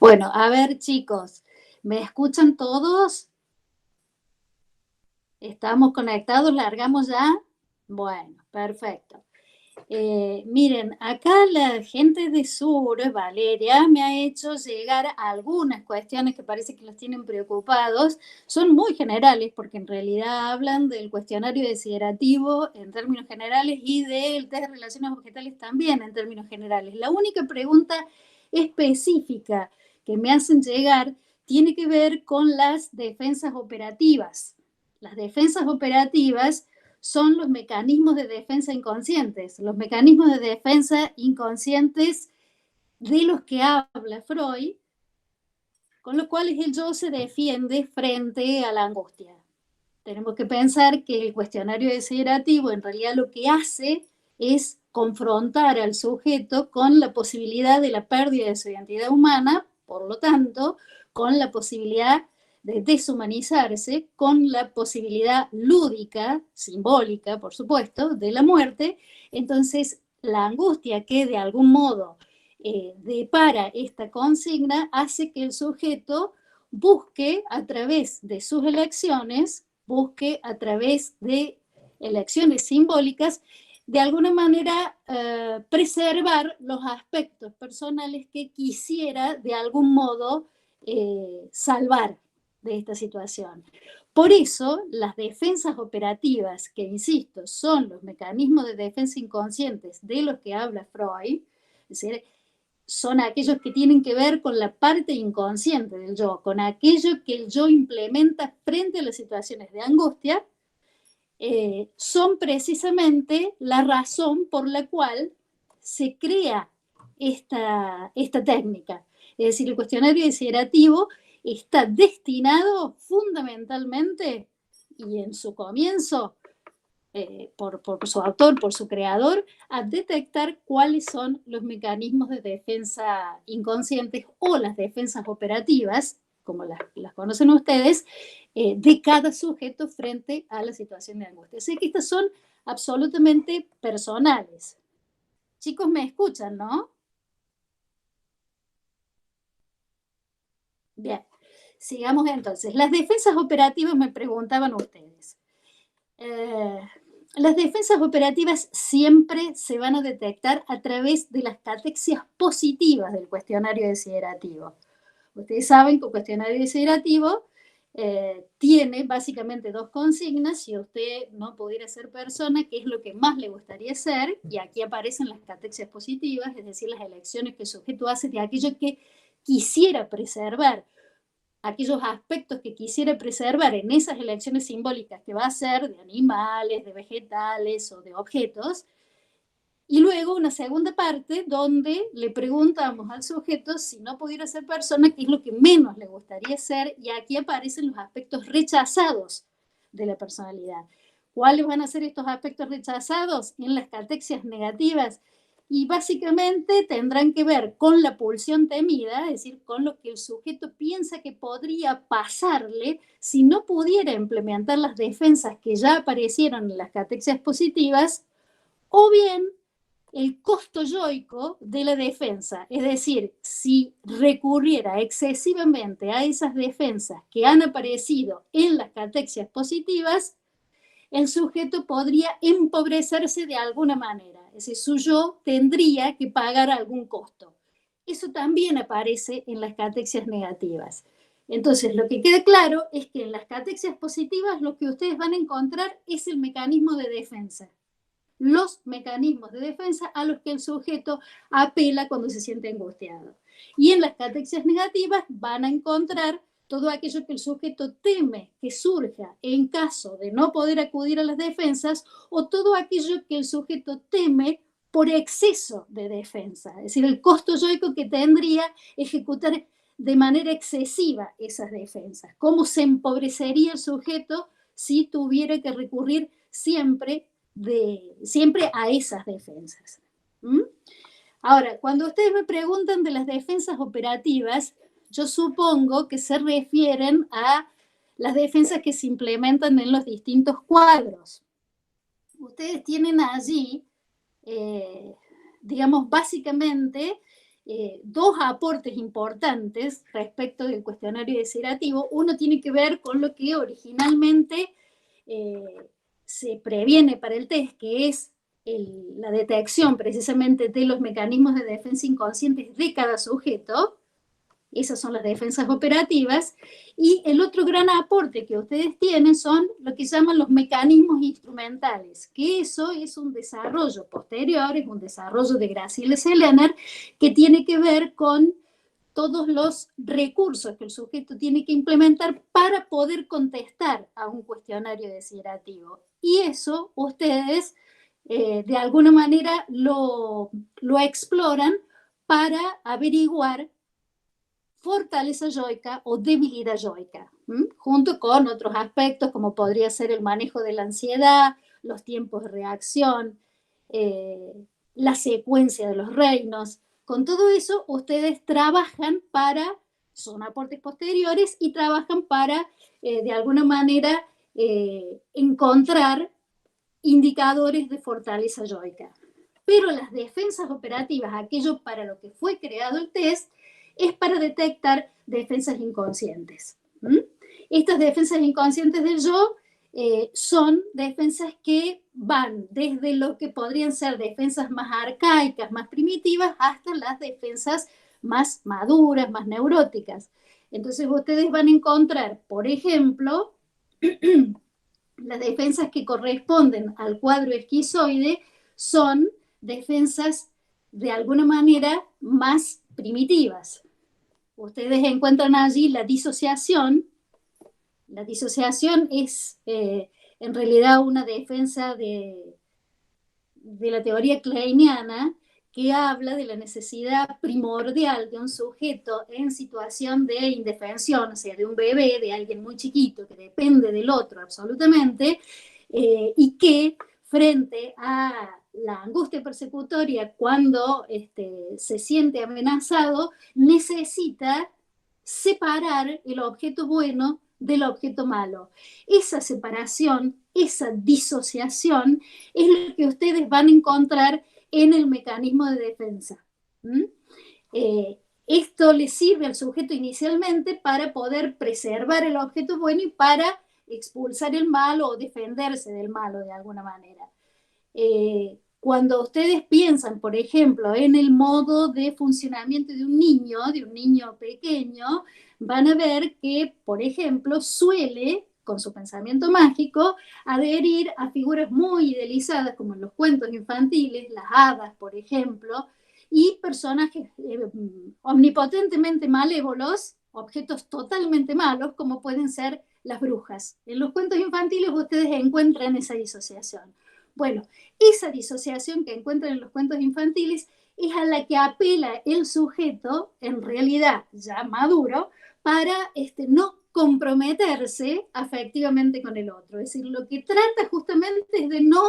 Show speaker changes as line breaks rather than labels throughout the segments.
Bueno, a ver, chicos, ¿me escuchan todos? ¿Estamos conectados? ¿Largamos ya? Bueno, perfecto. Miren, acá la gente de Sur, Valeria, me ha hecho llegar algunas cuestiones que parece que los tienen preocupados. Son muy generales porque en realidad hablan del cuestionario desiderativo en términos generales y del test de relaciones objetales también en términos generales. La única pregunta específica que me hacen llegar tiene que ver con las defensas operativas. Las defensas operativas son los mecanismos de defensa inconscientes. Los mecanismos de defensa inconscientes de los que habla Freud, con los cuales el yo se defiende frente a la angustia. Tenemos que pensar que el cuestionario desiderativo en realidad lo que hace es confrontar al sujeto con la posibilidad de la pérdida de su identidad humana, por lo tanto, con la posibilidad de deshumanizarse, con la posibilidad lúdica, simbólica, por supuesto, de la muerte. Entonces, la angustia que de algún modo depara esta consigna hace que el sujeto busque a través de sus elecciones, busque a través de elecciones simbólicas, de alguna manera preservar los aspectos personales que quisiera de algún modo salvar de esta situación. Por eso, las defensas operativas, que insisto, son los mecanismos de defensa inconscientes de los que habla Freud, es decir, son aquellos que tienen que ver con la parte inconsciente del yo, con aquello que el yo implementa frente a las situaciones de angustia, son precisamente la razón por la cual se crea esta técnica. Es decir, el cuestionario desiderativo está destinado fundamentalmente, y en su comienzo, por su autor, por su creador, a detectar cuáles son los mecanismos de defensa inconscientes o las defensas operativas, como las conocen ustedes, de cada sujeto frente a la situación de angustia. Así que estas son absolutamente personales. Chicos, me escuchan, ¿no? Bien, sigamos entonces. Las defensas operativas me preguntaban ustedes. Eh, las defensas operativas siempre se van a detectar a través de las catexias positivas del cuestionario desiderativo. Ustedes saben que el cuestionario desiderativo tiene básicamente dos consignas: si usted no pudiera ser persona, ¿qué es lo que más le gustaría ser? Y aquí aparecen las catexias positivas, es decir, las elecciones que el sujeto hace de aquello que quisiera preservar, aquellos aspectos que quisiera preservar en esas elecciones simbólicas, que va a ser de animales, de vegetales o de objetos. Y luego una segunda parte donde le preguntamos al sujeto, si no pudiera ser persona, qué es lo que menos le gustaría ser, y aquí aparecen los aspectos rechazados de la personalidad. ¿Cuáles van a ser estos aspectos rechazados? En las catexias negativas, y básicamente tendrán que ver con la pulsión temida, es decir, con lo que el sujeto piensa que podría pasarle si no pudiera implementar las defensas que ya aparecieron en las catexias positivas, o bien el costo yoico de la defensa, es decir, si recurriera excesivamente a esas defensas que han aparecido en las catexias positivas, el sujeto podría empobrecerse de alguna manera, es decir, su yo tendría que pagar algún costo. Eso también aparece en las catexias negativas. Entonces, lo que queda claro es que en las catexias positivas lo que ustedes van a encontrar es el mecanismo de defensa, los mecanismos de defensa a los que el sujeto apela cuando se siente angustiado. Y en las catexias negativas van a encontrar todo aquello que el sujeto teme que surja en caso de no poder acudir a las defensas, o todo aquello que el sujeto teme por exceso de defensa, es decir, el costo yoico que tendría ejecutar de manera excesiva esas defensas. ¿Cómo se empobrecería el sujeto si tuviera que recurrir siempre a esas defensas? ¿Mm? Ahora, cuando ustedes me preguntan de las defensas operativas, yo supongo que se refieren a las defensas que se implementan en los distintos cuadros. Ustedes tienen allí, digamos, básicamente dos aportes importantes respecto del cuestionario desiderativo. Uno tiene que ver con lo que originalmente se previene para el test, que es la detección precisamente de los mecanismos de defensa inconscientes de cada sujeto. Esas son las defensas operativas. Y el otro gran aporte que ustedes tienen son lo que llaman los mecanismos instrumentales, que eso es un desarrollo posterior, es un desarrollo de Graciela Selenar, que tiene que ver con todos los recursos que el sujeto tiene que implementar para poder contestar a un cuestionario desiderativo. Y eso ustedes de alguna manera lo exploran para averiguar fortaleza yoica o debilidad yoica, junto con otros aspectos como podría ser el manejo de la ansiedad, los tiempos de reacción, la secuencia de los reinos. Con todo eso, ustedes trabajan para, son aportes posteriores y trabajan para, de alguna manera, encontrar indicadores de fortaleza yoica. Pero las defensas operativas, aquello para lo que fue creado el test, es para detectar defensas inconscientes. Estas defensas inconscientes del yo son defensas que van desde lo que podrían ser defensas más arcaicas, más primitivas, hasta las defensas más maduras, más neuróticas. Entonces ustedes van a encontrar, por ejemplo, las defensas que corresponden al cuadro esquizoide son defensas de alguna manera más primitivas. Ustedes encuentran allí la disociación. La disociación es en realidad una defensa de la teoría kleiniana que habla de la necesidad primordial de un sujeto en situación de indefensión, o sea, de un bebé, de alguien muy chiquito que depende del otro absolutamente, y que frente a la angustia persecutoria cuando se siente amenazado, necesita separar el objeto bueno del objeto malo. Esa separación, esa disociación, es lo que ustedes van a encontrar en el mecanismo de defensa. Esto le sirve al sujeto inicialmente para poder preservar el objeto bueno y para expulsar el malo o defenderse del malo de alguna manera. Cuando ustedes piensan, por ejemplo, en el modo de funcionamiento de un niño pequeño, van a ver que, por ejemplo, suele, con su pensamiento mágico, adherir a figuras muy idealizadas, como en los cuentos infantiles, las hadas, por ejemplo, y personajes omnipotentemente malévolos, objetos totalmente malos, como pueden ser las brujas. En los cuentos infantiles ustedes encuentran esa disociación. Bueno, esa disociación que encuentran en los cuentos infantiles es a la que apela el sujeto, en realidad ya maduro, para no comprometerse afectivamente con el otro. Es decir, lo que trata justamente es de no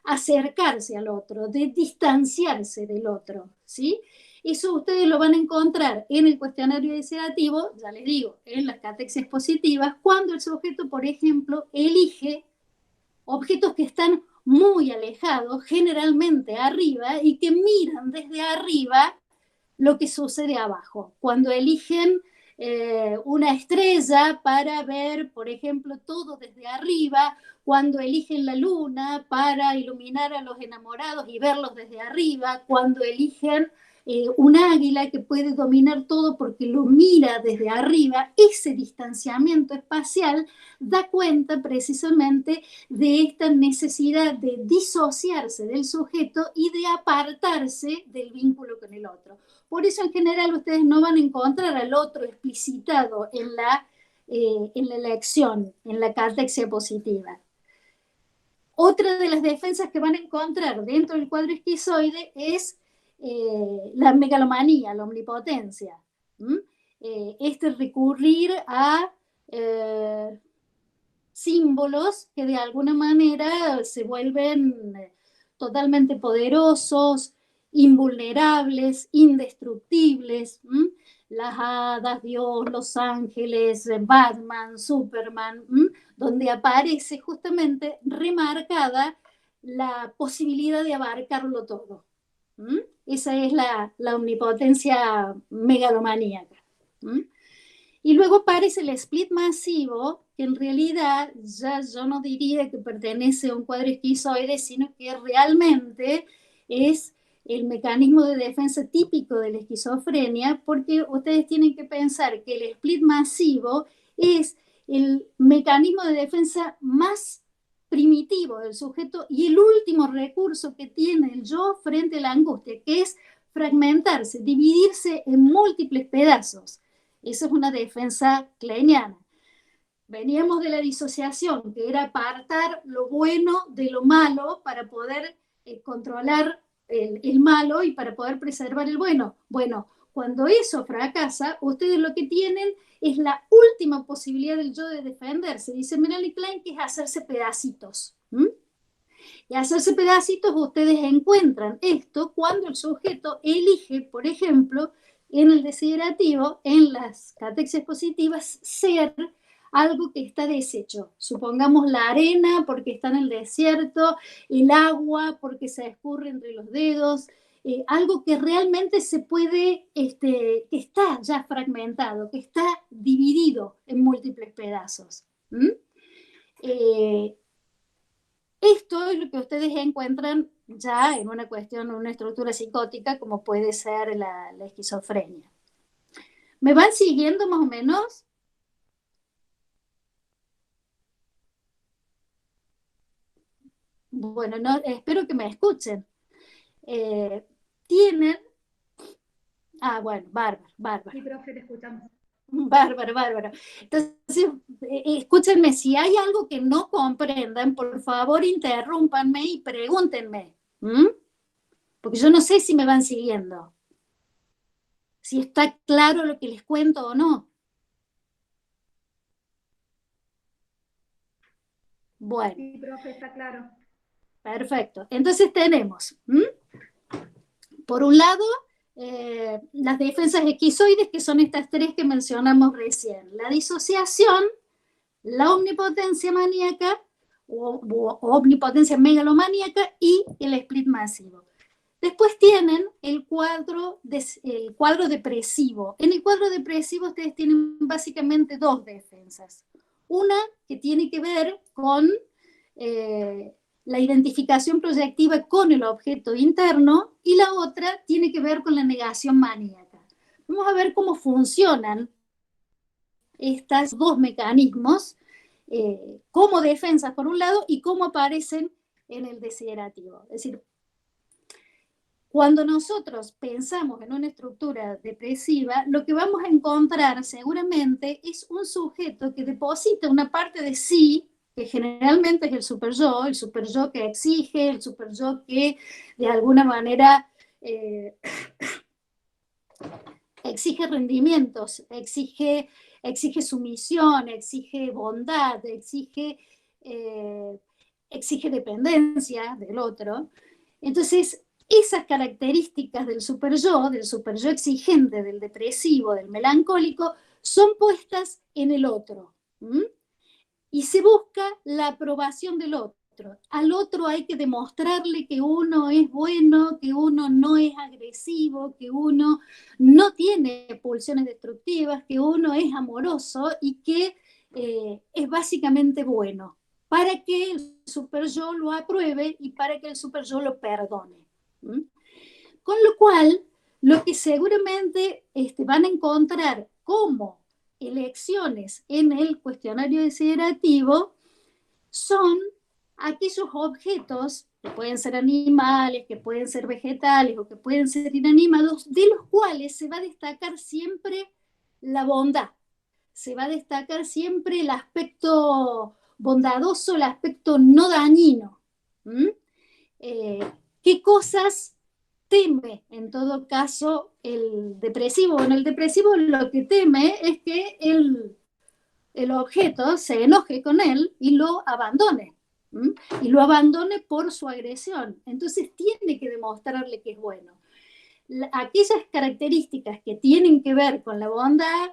acercarse al otro, de distanciarse del otro, ¿sí? Eso ustedes lo van a encontrar en el cuestionario desiderativo, ya les digo, en las catexias positivas, cuando el sujeto, por ejemplo, elige objetos que están muy alejados, generalmente arriba, y que miran desde arriba lo que sucede abajo. Cuando eligen una estrella para ver, por ejemplo, todo desde arriba, cuando eligen la luna para iluminar a los enamorados y verlos desde arriba, cuando eligen un águila que puede dominar todo porque lo mira desde arriba, ese distanciamiento espacial da cuenta precisamente de esta necesidad de disociarse del sujeto y de apartarse del vínculo con el otro. Por eso en general ustedes no van a encontrar al otro explicitado en la elección, en la catexia positiva. Otra de las defensas que van a encontrar dentro del cuadro esquizoide es la megalomanía, la omnipotencia. Recurrir a símbolos que de alguna manera se vuelven totalmente poderosos, invulnerables, indestructibles. Las hadas, Dios, los ángeles, Batman, Superman, donde aparece justamente remarcada la posibilidad de abarcarlo todo. ¿Mm? Esa es la omnipotencia megalomaníaca. ¿Mm? Y luego aparece el split masivo, que en realidad ya yo no diría que pertenece a un cuadro esquizoide, sino que realmente es el mecanismo de defensa típico de la esquizofrenia, porque ustedes tienen que pensar que el split masivo es el mecanismo de defensa más primitivo del sujeto y el último recurso que tiene el yo frente a la angustia, que es fragmentarse, dividirse en múltiples pedazos. Esa es una defensa kleiniana. Veníamos de la disociación, que era apartar lo bueno de lo malo para poder controlar el malo y para poder preservar el bueno. Bueno, cuando eso fracasa, ustedes lo que tienen es la última posibilidad del yo de defenderse. Dice Melanie Klein que es hacerse pedacitos. ¿Mm? Y hacerse pedacitos, ustedes encuentran esto cuando el sujeto elige, por ejemplo, en el desiderativo, en las catexias positivas, ser algo que está deshecho. Supongamos la arena porque está en el desierto, el agua porque se escurre entre los dedos, algo que realmente se puede, que está ya fragmentado, que está dividido en múltiples pedazos. ¿Mm? Esto es lo que ustedes encuentran ya en una cuestión, en una estructura psicótica, como puede ser la esquizofrenia. ¿Me van siguiendo más o menos? Bueno, no, espero que me escuchen. Tienen... Ah, bueno, bárbaro, bárbaro.
Sí, profe, te escuchamos.
Bárbaro, bárbaro. Entonces, escúchenme, si hay algo que no comprendan, por favor interrúmpanme y pregúntenme. ¿Mm? Porque yo no sé si me van siguiendo. Si está claro lo que les cuento o no. Bueno,
Sí, profe, está claro.
perfecto. Entonces tenemos, por un lado, las defensas esquizoides, que son estas tres que mencionamos recién. La disociación, la omnipotencia maníaca o omnipotencia megalomaníaca y el split masivo. Después tienen el cuadro depresivo. En el cuadro depresivo ustedes tienen básicamente dos defensas. Una que tiene que ver con la identificación proyectiva con el objeto interno y la otra tiene que ver con la negación maníaca. Vamos a ver cómo funcionan estos dos mecanismos como defensas por un lado y cómo aparecen en el desiderativo. Es decir, cuando nosotros pensamos en una estructura depresiva, lo que vamos a encontrar seguramente es un sujeto que deposita una parte de sí, que generalmente es el super yo que exige, el super yo que de alguna manera exige rendimientos, exige sumisión, exige bondad, exige dependencia del otro. Entonces, esas características del super yo exigente, del depresivo, del melancólico, son puestas en el otro. ¿Mm? Y se busca la aprobación del otro. Al otro hay que demostrarle que uno es bueno, que uno no es agresivo, que uno no tiene pulsiones destructivas, que uno es amoroso y que es básicamente bueno, para que el super yo lo apruebe y para que el super yo lo perdone. ¿Mm? Con lo cual, lo que seguramente van a encontrar como elecciones en el cuestionario desiderativo son aquellos objetos que pueden ser animales, que pueden ser vegetales o que pueden ser inanimados, de los cuales se va a destacar siempre la bondad, se va a destacar siempre el aspecto bondadoso, el aspecto no dañino. ¿Mm? ¿Qué cosas teme en todo caso el depresivo? Bueno, el depresivo lo que teme es que el objeto se enoje con él y lo abandone. ¿Mm? Y lo abandone por su agresión. Entonces tiene que demostrarle que es bueno. Aquellas características que tienen que ver con la bondad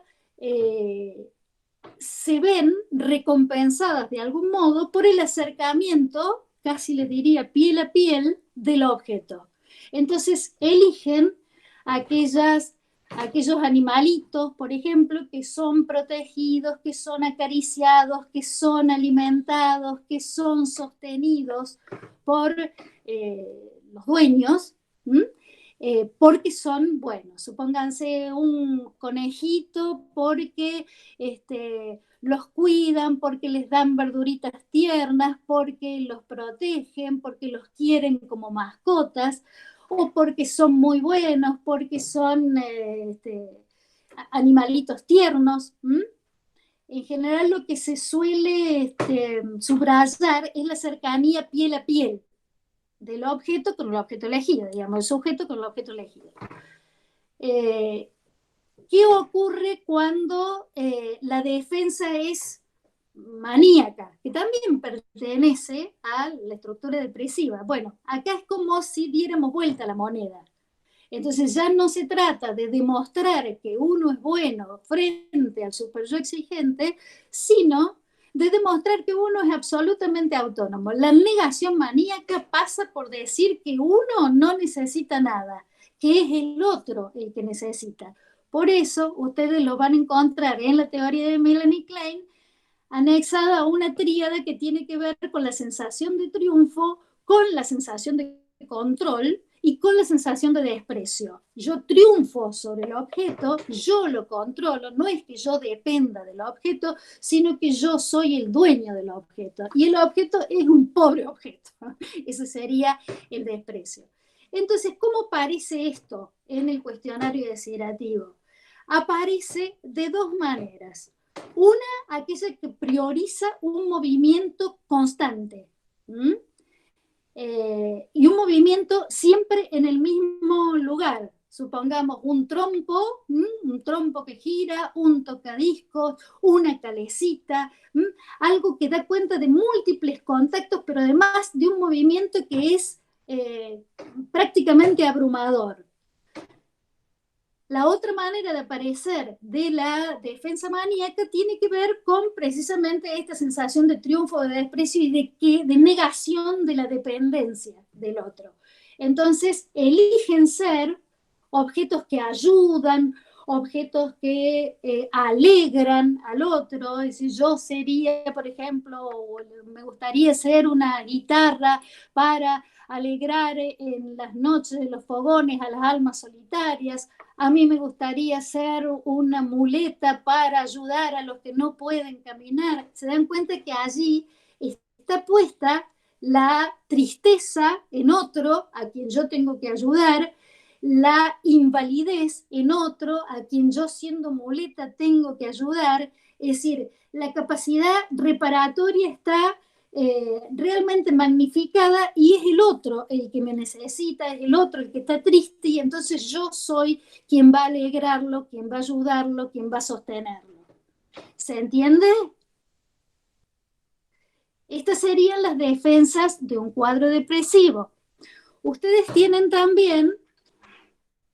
se ven recompensadas de algún modo por el acercamiento, casi les diría piel a piel, del objeto. Entonces eligen aquellos animalitos, por ejemplo, que son protegidos, que son acariciados, que son alimentados, que son sostenidos por los dueños, porque son buenos. Supónganse un conejito porque los cuidan, porque les dan verduritas tiernas, porque los protegen, porque los quieren como mascotas, o porque son muy buenos, porque son animalitos tiernos. En general lo que se suele subrayar es la cercanía piel a piel del objeto con el objeto elegido, digamos, el sujeto con el objeto elegido. ¿Qué ocurre cuando la defensa es maníaca, que también pertenece a la estructura depresiva? Bueno, acá es como si diéramos vuelta a la moneda. Entonces ya no se trata de demostrar que uno es bueno frente al superyo exigente, sino de demostrar que uno es absolutamente autónomo. La negación maníaca pasa por decir que uno no necesita nada, que es el otro el que necesita. Por eso ustedes lo van a encontrar en la teoría de Melanie Klein, anexada a una tríada que tiene que ver con la sensación de triunfo, con la sensación de control y con la sensación de desprecio. Yo triunfo sobre el objeto, yo lo controlo, no es que yo dependa del objeto, sino que yo soy el dueño del objeto. Y el objeto es un pobre objeto. Ese sería el desprecio. Entonces, ¿cómo aparece esto en el cuestionario desiderativo? Aparece de dos maneras. Una, aquella que prioriza un movimiento constante. Y un movimiento siempre en el mismo lugar. Supongamos un trompo que gira, un tocadiscos, una calecita, algo que da cuenta de múltiples contactos, pero además de un movimiento que es prácticamente abrumador. La otra manera de aparecer de la defensa maníaca tiene que ver con precisamente esta sensación de triunfo, de desprecio y de negación de la dependencia del otro. Entonces, eligen ser objetos que ayudan, objetos que alegran al otro. Es decir, yo sería, por ejemplo, me gustaría ser una guitarra para alegrar en las noches de los fogones a las almas solitarias. A mí me gustaría ser una muleta para ayudar a los que no pueden caminar. Se dan cuenta que allí está puesta la tristeza en otro a quien yo tengo que ayudar, la invalidez en otro a quien yo siendo muleta tengo que ayudar. Es decir, la capacidad reparatoria está realmente magnificada y es el otro el que me necesita, es el otro el que está triste y entonces yo soy quien va a alegrarlo, quien va a ayudarlo, quien va a sostenerlo. ¿Se entiende? Estas serían las defensas de un cuadro depresivo. Ustedes tienen también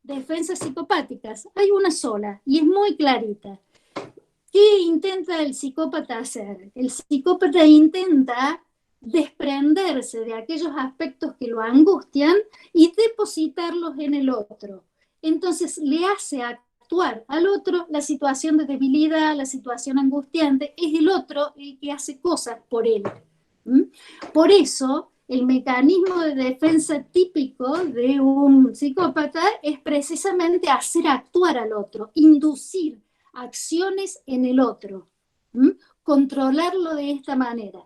defensas psicopáticas. Hay una sola y es muy clarita. ¿Qué intenta el psicópata hacer? El psicópata intenta desprenderse de aquellos aspectos que lo angustian y depositarlos en el otro. Entonces le hace actuar al otro la situación de debilidad, la situación angustiante, es el otro el que hace cosas por él. Por eso, el mecanismo de defensa típico de un psicópata es precisamente hacer actuar al otro, inducir acciones en el otro, controlarlo de esta manera.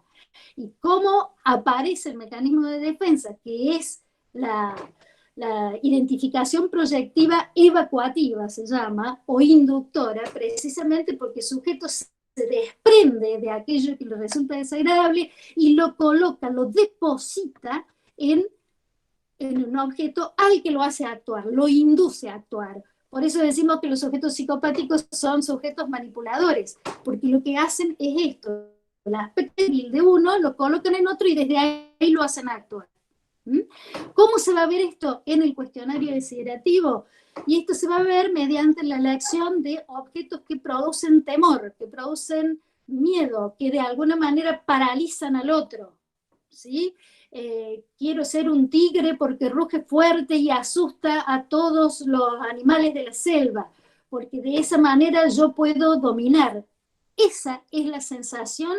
¿Y cómo aparece el mecanismo de defensa? Que es la identificación proyectiva evacuativa, se llama, o inductora, precisamente porque el sujeto se desprende de aquello que le resulta desagradable y lo coloca, lo deposita en un objeto al que lo hace actuar, lo induce a actuar. Por eso decimos que los sujetos psicopáticos son sujetos manipuladores, porque lo que hacen es esto, el aspecto débil de uno lo colocan en otro y desde ahí lo hacen actuar. ¿Cómo se va a ver esto en el cuestionario desiderativo? Y esto se va a ver mediante la elección de objetos que producen temor, que producen miedo, que de alguna manera paralizan al otro. ¿sí? Quiero ser un tigre porque ruge fuerte y asusta a todos los animales de la selva, porque de esa manera yo puedo dominar. Esa es la sensación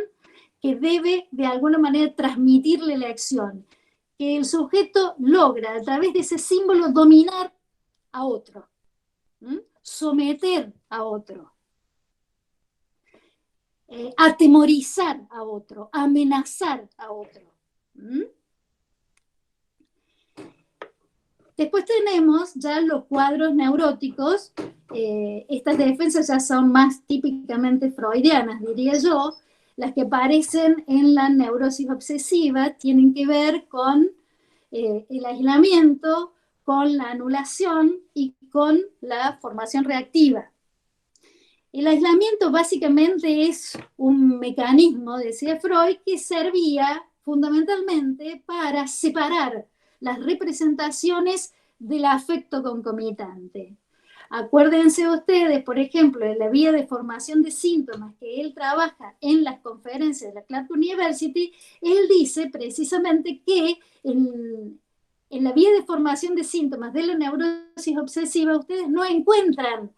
que debe de alguna manera transmitirle la acción, que el sujeto logra a través de ese símbolo dominar a otro, someter a otro, atemorizar a otro, amenazar a otro. Después tenemos ya los cuadros neuróticos. Estas defensas ya son más típicamente freudianas, diría yo. Las que aparecen en la neurosis obsesiva tienen que ver con el aislamiento, con la anulación y con la formación reactiva. El aislamiento básicamente es un mecanismo, decía Freud, que servía fundamentalmente para separar las representaciones del afecto concomitante. Acuérdense ustedes, por ejemplo, en la vía de formación de síntomas que él trabaja en las conferencias de la Clark University, él dice precisamente que en la vía de formación de síntomas de la neurosis obsesiva ustedes no encuentran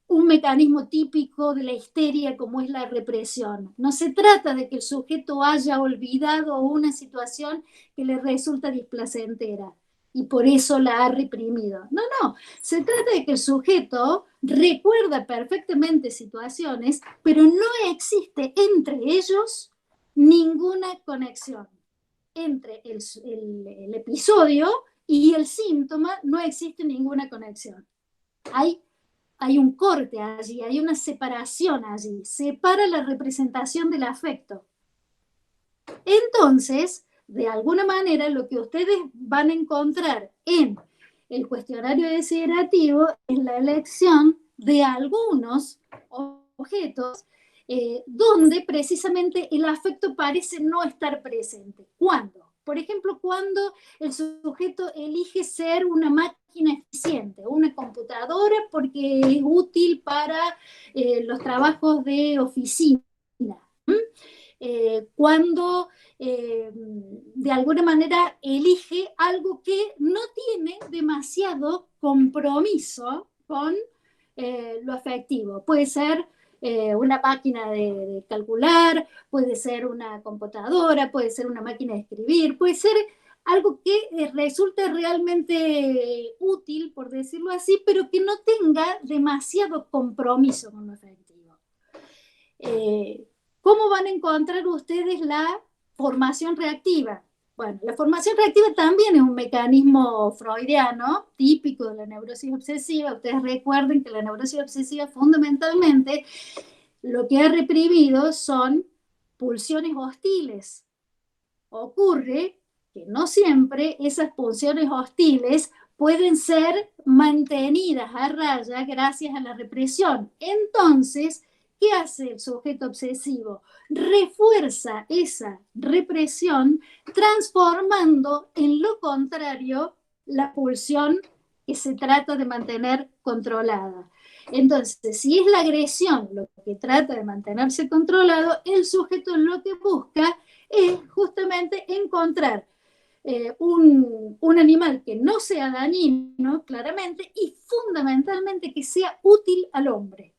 un mecanismo típico de la histeria como es la represión. No se trata de que el sujeto haya olvidado una situación que le resulta displacentera y por eso la ha reprimido. No, no, se trata de que el sujeto recuerda perfectamente situaciones, pero no existe entre ellos ninguna conexión. Entre el episodio y el síntoma no existe ninguna conexión. Hay un corte allí, hay una separación allí, separa la representación del afecto. Entonces, de alguna manera, lo que ustedes van a encontrar en el cuestionario desiderativo es la elección de algunos objetos donde precisamente el afecto parece no estar presente. ¿Cuándo? Por ejemplo, cuando el sujeto elige ser una máquina eficiente, una computadora porque es útil para los trabajos de oficina. Cuando de alguna manera elige algo que no tiene demasiado compromiso con lo afectivo. Puede ser una máquina de calcular, puede ser una computadora, puede ser una máquina de escribir, puede ser algo que resulte realmente útil, por decirlo así, pero que no tenga demasiado compromiso con lo afectivo. ¿Cómo van a encontrar ustedes la formación reactiva? Bueno, la formación reactiva también es un mecanismo freudiano, típico de la neurosis obsesiva. Ustedes recuerden que la neurosis obsesiva fundamentalmente lo que ha reprimido son pulsiones hostiles. Ocurre que no siempre esas pulsiones hostiles pueden ser mantenidas a raya gracias a la represión. Entonces, ¿qué hace el sujeto obsesivo? Refuerza esa represión transformando en lo contrario la pulsión que se trata de mantener controlada. Entonces, si es la agresión lo que trata de mantenerse controlado, el sujeto lo que busca es justamente encontrar un animal que no sea dañino, claramente, y fundamentalmente que sea útil al hombre.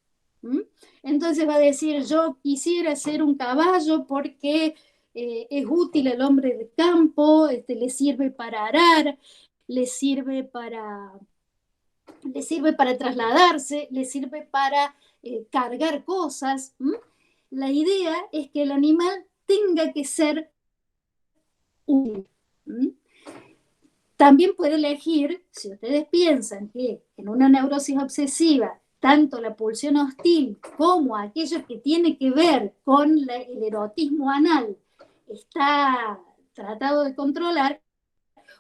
Entonces va a decir, yo quisiera ser un caballo porque es útil al hombre de campo, le sirve para arar, le sirve para trasladarse, le sirve para cargar cosas. La idea es que el animal tenga que ser útil. También puede elegir, si ustedes piensan que en una neurosis obsesiva, tanto la pulsión hostil como aquello que tiene que ver con el erotismo anal está tratado de controlar,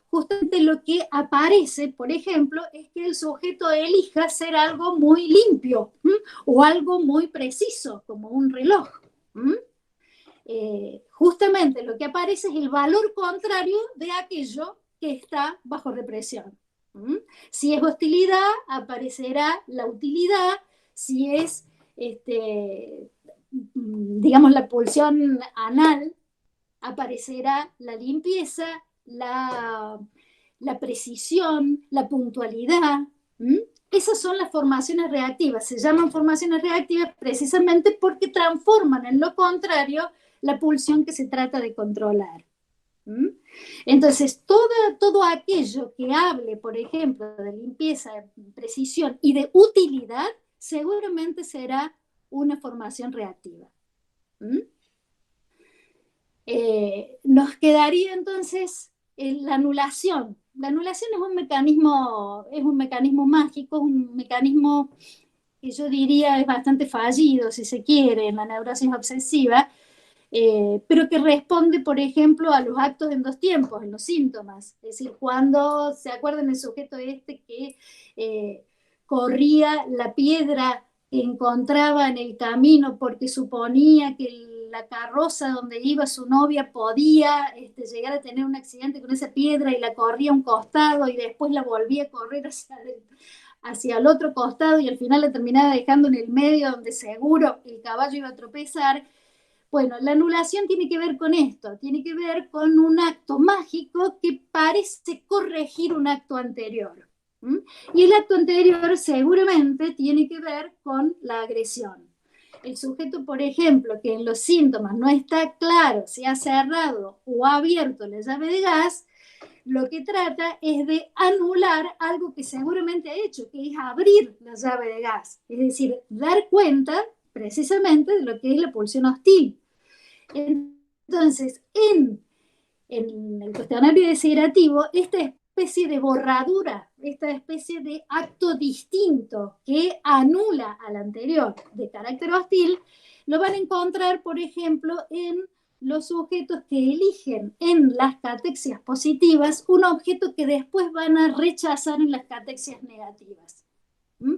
justamente lo que aparece, por ejemplo, es que el sujeto elija ser algo muy limpio o algo muy preciso, como un reloj. Justamente lo que aparece es el valor contrario de aquello que está bajo represión. Si es hostilidad, aparecerá la utilidad. Si es, digamos, la pulsión anal, aparecerá la limpieza, la precisión, la puntualidad. ¿Mm? Esas son las formaciones reactivas. Se llaman formaciones reactivas precisamente porque transforman en lo contrario la pulsión que se trata de controlar. ¿Mm? Entonces, todo aquello que hable, por ejemplo, de limpieza, de precisión y de utilidad, seguramente será una formación reactiva. ¿Mm? Nos quedaría entonces la anulación. La anulación es un mecanismo mágico, un mecanismo que yo diría es bastante fallido, si se quiere, en la neurosis obsesiva, pero que responde, por ejemplo, a los actos en dos tiempos, en los síntomas. Es decir, cuando se acuerdan el sujeto este que corría la piedra que encontraba en el camino porque suponía que la carroza donde iba su novia podía llegar a tener un accidente con esa piedra y la corría a un costado y después la volvía a correr hacia el otro costado y al final la terminaba dejando en el medio donde seguro el caballo iba a tropezar. Bueno, la anulación tiene que ver con esto, tiene que ver con un acto mágico que parece corregir un acto anterior. ¿Mm? Y el acto anterior seguramente tiene que ver con la agresión. El sujeto, por ejemplo, que en los síntomas no está claro si ha cerrado o ha abierto la llave de gas, lo que trata es de anular algo que seguramente ha hecho, que es abrir la llave de gas. Es decir, dar cuenta precisamente de lo que es la pulsión hostil. Entonces, en el cuestionario desiderativo, esta especie de borradura, esta especie de acto distinto que anula al anterior de carácter hostil, lo van a encontrar, por ejemplo, en los sujetos que eligen en las catexias positivas un objeto que después van a rechazar en las catexias negativas. ¿Mm?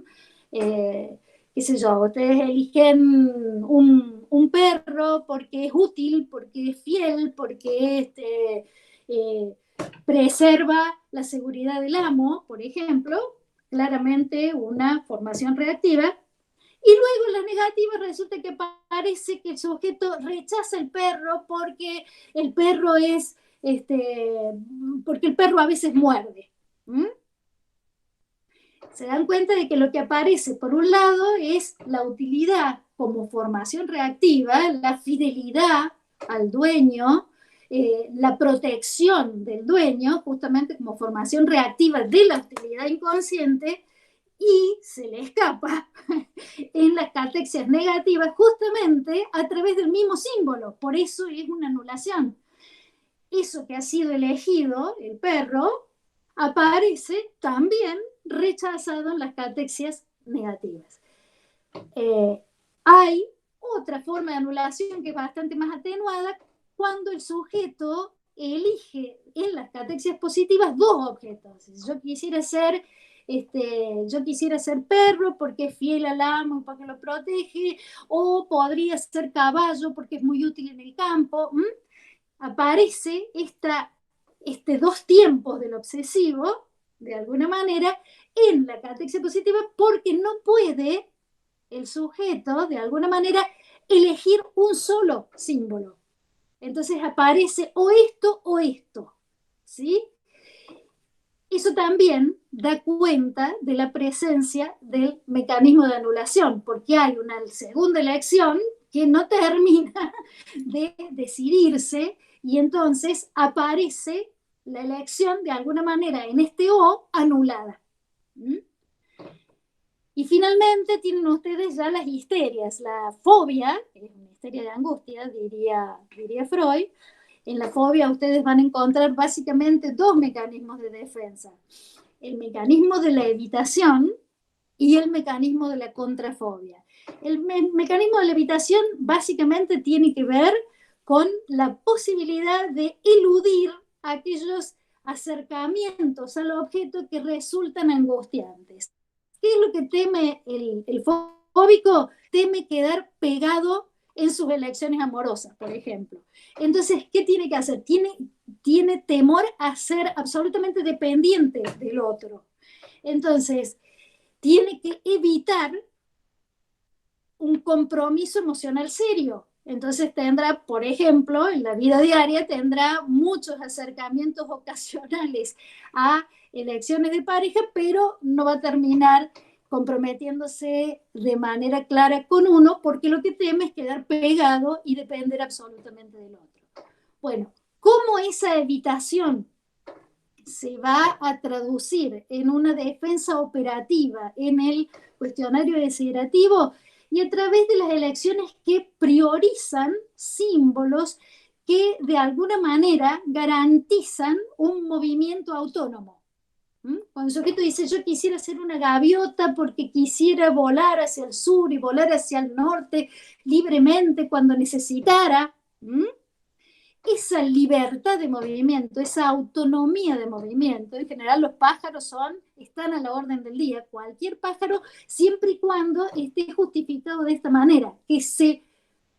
Qué sé yo, ustedes eligen un perro porque es útil, porque es fiel, porque preserva la seguridad del amo, por ejemplo, claramente una formación reactiva. Y luego en las negativas resulta que parece que el sujeto rechaza el perro porque el perro es, porque el perro a veces muerde. ¿Mm? Se dan cuenta de que lo que aparece por un lado es la utilidad como formación reactiva, la fidelidad al dueño, la protección del dueño, justamente como formación reactiva de la utilidad inconsciente, y se le escapa en las catexias negativas justamente a través del mismo símbolo. Por eso es una anulación. Eso que ha sido elegido, el perro, aparece también rechazado en las catexias negativas. Hay otra forma de anulación que es bastante más atenuada cuando el sujeto elige en las catexias positivas dos objetos. Yo quisiera ser perro porque es fiel al amo y porque lo protege, o podría ser caballo porque es muy útil en el campo. Aparece dos tiempos del obsesivo, de alguna manera, en la catexia positiva porque no puede el sujeto, de alguna manera, elegir un solo símbolo. Entonces aparece o esto, ¿sí? Eso también da cuenta de la presencia del mecanismo de anulación, porque hay una segunda elección que no termina de decidirse y entonces aparece la elección de alguna manera en este O anulada. ¿Mm? Y finalmente tienen ustedes ya las histerias, la fobia, que es una histeria de angustia, diría Freud. En la fobia ustedes van a encontrar básicamente dos mecanismos de defensa. El mecanismo de la evitación y el mecanismo de la contrafobia. El mecanismo de la evitación básicamente tiene que ver con la posibilidad de eludir aquellos acercamientos al objeto que resultan angustiantes. ¿Qué es lo que teme el fóbico? Teme quedar pegado en sus elecciones amorosas, por ejemplo. Entonces, ¿qué tiene que hacer? Tiene temor a ser absolutamente dependiente del otro. Entonces, tiene que evitar un compromiso emocional serio. Entonces tendrá, por ejemplo, en la vida diaria tendrá muchos acercamientos ocasionales a elecciones de pareja, pero no va a terminar comprometiéndose de manera clara con uno, porque lo que teme es quedar pegado y depender absolutamente del otro. Bueno, ¿cómo esa evitación se va a traducir en una defensa operativa en el cuestionario desiderativo? Y a través de las elecciones que priorizan símbolos que de alguna manera garantizan un movimiento autónomo. Cuando el sujeto dice yo quisiera ser una gaviota porque quisiera volar hacia el sur y volar hacia el norte libremente cuando necesitara, esa libertad de movimiento, esa autonomía de movimiento, en general los pájaros están a la orden del día, cualquier pájaro, siempre y cuando esté justificado de esta manera, que se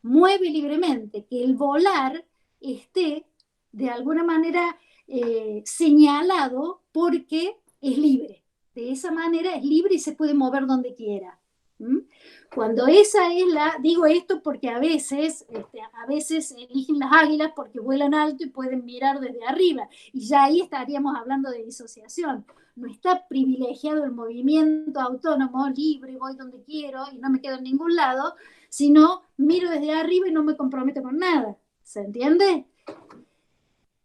mueve libremente, que el volar esté de alguna manera señalado porque es libre. De esa manera es libre y se puede mover donde quiera. Cuando esa es digo esto porque a veces eligen las águilas porque vuelan alto y pueden mirar desde arriba, y ya ahí estaríamos hablando de disociación. No está privilegiado el movimiento autónomo, libre, voy donde quiero y no me quedo en ningún lado, sino miro desde arriba y no me comprometo con nada. ¿Se entiende?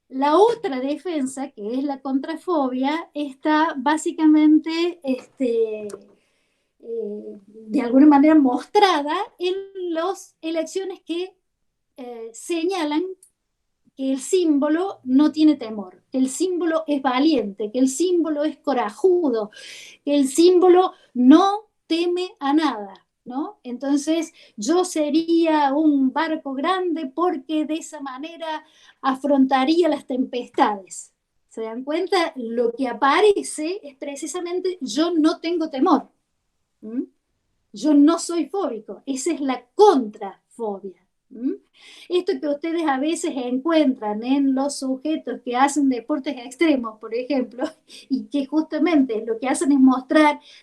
La otra defensa, que es la contrafobia, está básicamente de alguna manera mostrada en las elecciones que señalan que el símbolo no tiene temor, que el símbolo es valiente, que el símbolo es corajudo, que el símbolo no teme a nada, ¿no? Entonces yo sería un barco grande porque de esa manera afrontaría las tempestades. ¿Se dan cuenta? Lo que aparece es precisamente yo no tengo temor. Yo no soy fóbico, esa es la contrafobia. Esto que ustedes a veces encuentran en los sujetos que hacen deportes extremos, por ejemplo, y que justamente lo que hacen es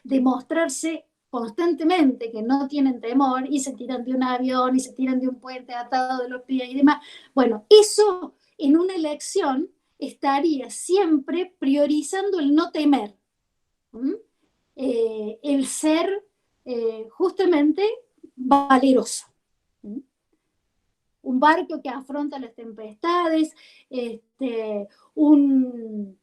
demostrarse constantemente que no tienen temor y se tiran de un avión y se tiran de un puente atado de los pies y demás. Bueno, eso en una elección estaría siempre priorizando el no temer. El ser justamente valeroso. Un barco que afronta las tempestades, un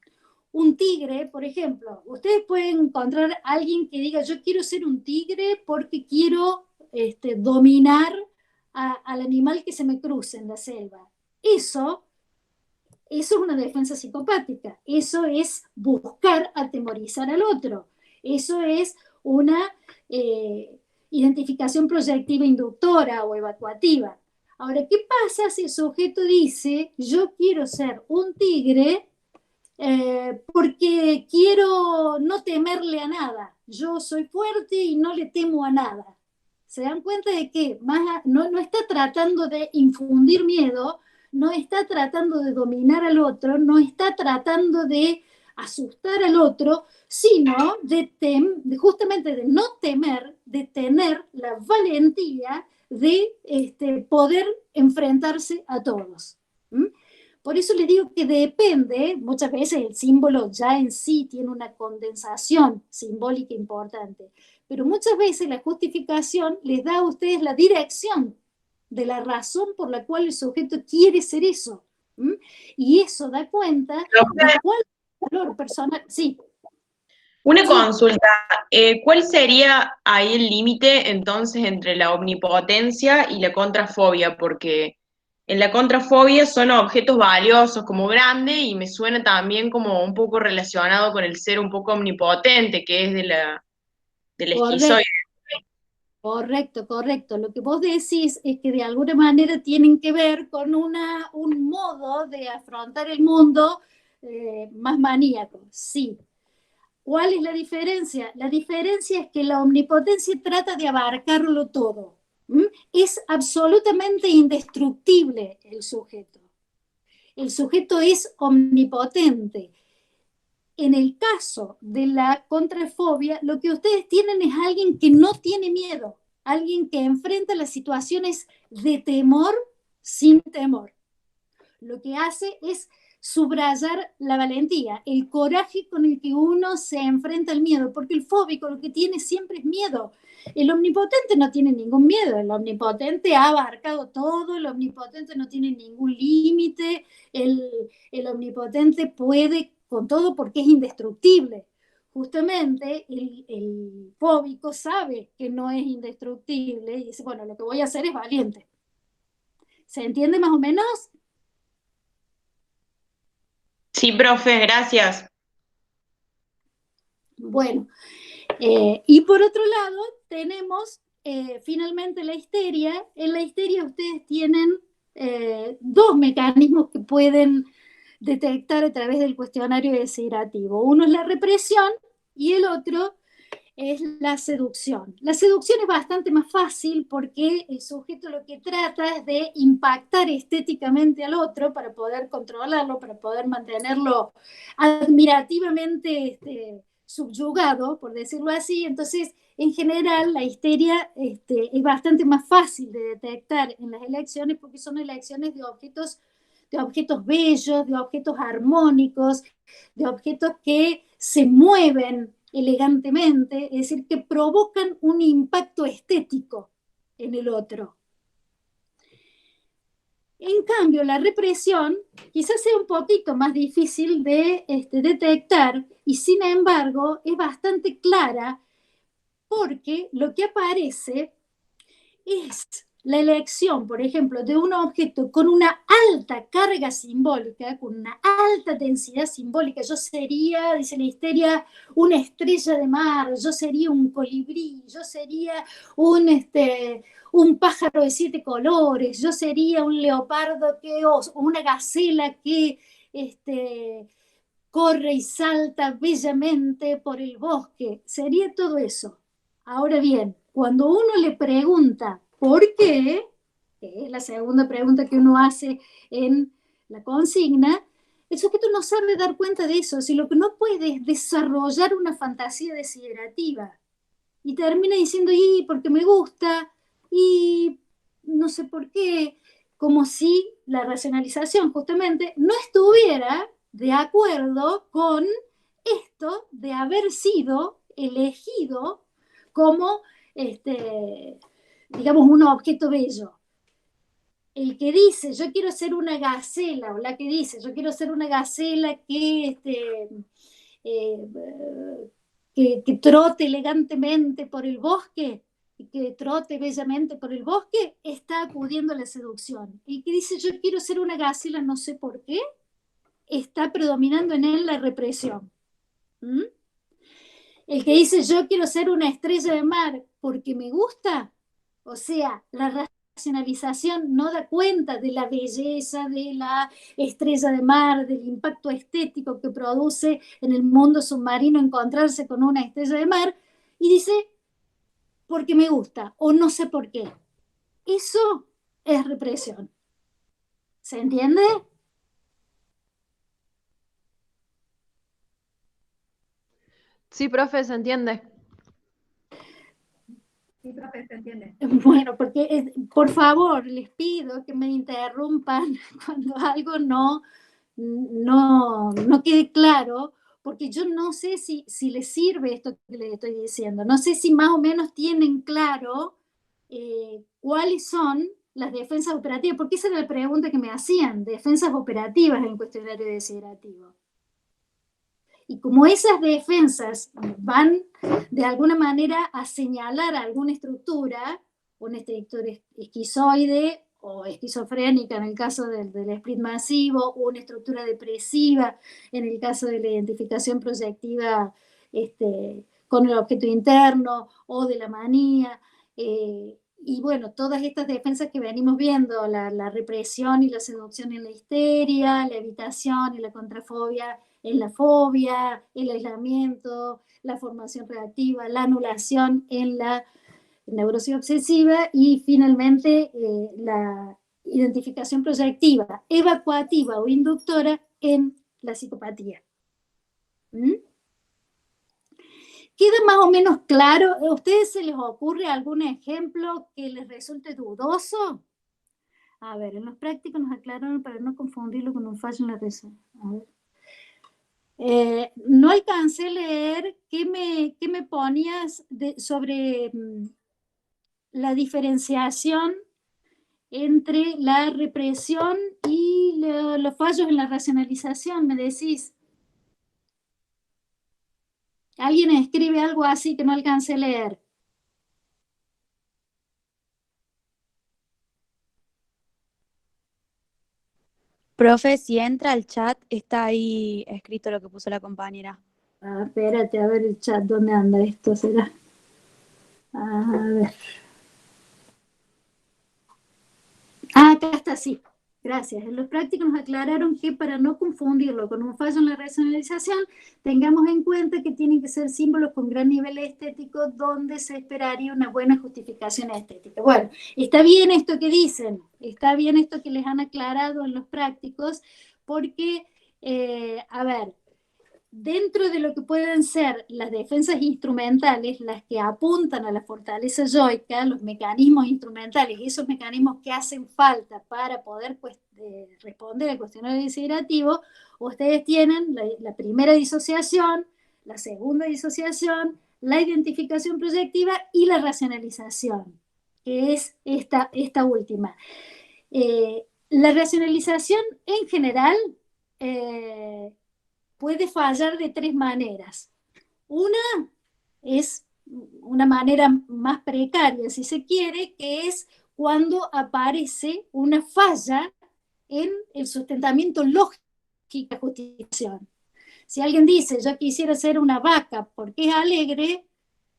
tigre, por ejemplo. Ustedes pueden encontrar a alguien que diga yo quiero ser un tigre porque quiero dominar al animal que se me cruce en la selva. Eso es una defensa psicopática, eso es buscar atemorizar al otro, eso es una identificación proyectiva inductora o evacuativa. Ahora, ¿qué pasa si el sujeto dice yo quiero ser un tigre porque quiero no temerle a nada, yo soy fuerte y no le temo a nada? ¿Se dan cuenta de que no está tratando de infundir miedo, no está tratando de dominar al otro, no está tratando de asustar al otro, sino justamente de no temer, de tener la valentía de poder enfrentarse a todos? Por eso les digo que depende, muchas veces el símbolo ya en sí tiene una condensación simbólica importante, pero muchas veces la justificación les da a ustedes la dirección de la razón por la cual el sujeto quiere ser eso. Y eso da cuenta de cuál es el valor personal. Sí.
Una consulta, ¿cuál sería ahí el límite entonces entre la omnipotencia y la contrafobia? Porque en la contrafobia son objetos valiosos como grande y me suena también como un poco relacionado con el ser un poco omnipotente, que es del esquizoide.
Correcto. Lo que vos decís es que de alguna manera tienen que ver con un modo de afrontar el mundo más maníaco. Sí. ¿Cuál es la diferencia? La diferencia es que la omnipotencia trata de abarcarlo todo. Es absolutamente indestructible el sujeto. El sujeto es omnipotente. En el caso de la contrafobia, lo que ustedes tienen es alguien que no tiene miedo, alguien que enfrenta las situaciones de temor sin temor. Lo que hace es subrayar la valentía, el coraje con el que uno se enfrenta al miedo, porque el fóbico lo que tiene siempre es miedo. El omnipotente no tiene ningún miedo, el omnipotente ha abarcado todo, el omnipotente no tiene ningún límite, el omnipotente puede con todo porque es indestructible. Justamente el fóbico sabe que no es indestructible y dice, bueno, lo que voy a hacer es valiente. ¿Se entiende más o menos?
Sí, profe, gracias.
Bueno, y por otro lado tenemos finalmente la histeria. En la histeria ustedes tienen dos mecanismos que pueden detectar a través del cuestionario desiderativo. Uno es la represión y el otro es la seducción. La seducción es bastante más fácil porque el sujeto lo que trata es de impactar estéticamente al otro para poder controlarlo, para poder mantenerlo admirativamente subyugado, por decirlo así. Entonces, en general, la histeria es bastante más fácil de detectar en las elecciones porque son elecciones de objetos bellos, de objetos armónicos, de objetos que se mueven elegantemente, es decir, que provocan un impacto estético en el otro. En cambio, la represión quizás sea un poquito más difícil de detectar y sin embargo es bastante clara porque lo que aparece es la elección, por ejemplo, de un objeto con una alta carga simbólica, con una alta densidad simbólica. Yo sería, dice la histeria, una estrella de mar, yo sería un colibrí, yo sería un pájaro de 7 colores, yo sería un leopardo o una gacela que corre y salta bellamente por el bosque. Sería todo eso. Ahora bien, cuando uno le pregunta ¿por qué? Que es la segunda pregunta que uno hace en la consigna, el sujeto no sabe dar cuenta de eso, si lo que no puede es desarrollar una fantasía desiderativa. Y termina diciendo, y porque me gusta, y no sé por qué, como si la racionalización justamente no estuviera de acuerdo con esto de haber sido elegido como, digamos, un objeto bello. El que dice, yo quiero ser una gacela, o la que dice, yo quiero ser una gacela eh, que trote elegantemente por el bosque, que trote bellamente por el bosque, está acudiendo a la seducción. El que dice, yo quiero ser una gacela, no sé por qué, está predominando en él la represión. ¿Mm? El que dice yo quiero ser una estrella de mar porque me gusta, o sea, la racionalización no da cuenta de la belleza de la estrella de mar, del impacto estético que produce en el mundo submarino encontrarse con una estrella de mar, y dice porque me gusta o no sé por qué. Eso es represión. ¿Se entiende?
Sí, profe, se entiende.
Sí, profe, se entiende.
Bueno, porque por favor les pido que me interrumpan cuando algo no quede claro, porque yo no sé si les sirve esto que les estoy diciendo, no sé si más o menos tienen claro cuáles son las defensas operativas, porque esa era la pregunta que me hacían, defensas operativas en el cuestionario desiderativo. Y como esas defensas van de alguna manera a señalar alguna estructura, una estructura esquizoide o esquizofrénica en el caso del split masivo, o una estructura depresiva en el caso de la identificación proyectiva con el objeto interno o de la manía. Y bueno, todas estas defensas que venimos viendo, la represión y la seducción en la histeria, la evitación y la contrafobia en la fobia, el aislamiento, la formación reactiva, la anulación en la neurosis obsesiva y finalmente la identificación proyectiva, evacuativa o inductora en la psicopatía. ¿Mm? ¿Queda más o menos claro? ¿A ustedes se les ocurre algún ejemplo que les resulte dudoso? A ver, en los prácticos nos aclararon para no confundirlo con un fallo en la resolución. A ver. No alcancé a leer qué me ponías sobre la diferenciación entre la represión y los fallos en la racionalización, me decís. Alguien escribe algo así que no alcancé a leer.
Profe, si entra al chat, está ahí escrito lo que puso la compañera.
Ah, espérate, a ver el chat, ¿dónde anda esto? ¿Será? A ver. Ah, acá está, sí. Gracias. En los prácticos nos aclararon que para no confundirlo con un fallo en la racionalización, tengamos en cuenta que tienen que ser símbolos con gran nivel estético donde se esperaría una buena justificación estética. Bueno, está bien esto que dicen, está bien esto que les han aclarado en los prácticos, porque, a ver, dentro de lo que pueden ser las defensas instrumentales, las que apuntan a la fortaleza yoica, los mecanismos instrumentales, esos mecanismos que hacen falta para poder responder al cuestionario desiderativo, ustedes tienen la primera disociación, la segunda disociación, la identificación proyectiva y la racionalización, que es esta última. La racionalización en general puede fallar de tres maneras. Una es una manera más precaria, si se quiere, que es cuando aparece una falla en el sustentamiento lógico de la justificación. Si alguien dice, yo quisiera ser una vaca porque es alegre,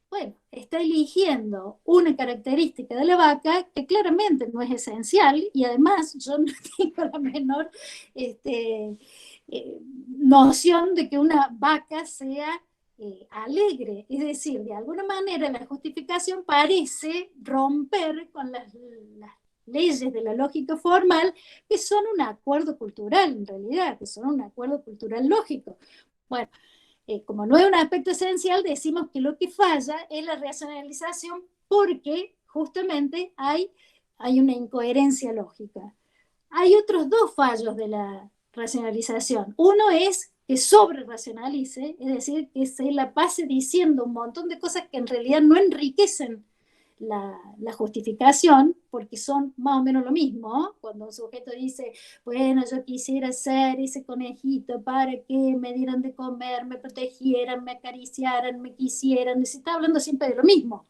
bueno, está eligiendo una característica de la vaca que claramente no es esencial y además yo no tengo la menor noción de que una vaca sea alegre. Es decir, de alguna manera la justificación parece romper con las leyes de la lógica formal, que son un acuerdo cultural en realidad, que son un acuerdo cultural lógico. Bueno, como no es un aspecto esencial, decimos que lo que falla es la racionalización porque justamente hay una incoherencia lógica. Hay otros dos fallos de la racionalización. Uno es que sobre racionalice, es decir, que se la pase diciendo un montón de cosas que en realidad no enriquecen la justificación, porque son más o menos lo mismo, ¿no? Cuando un sujeto dice, bueno, yo quisiera ser ese conejito para que me dieran de comer, me protegieran, me acariciaran, me quisieran, se está hablando siempre de lo mismo.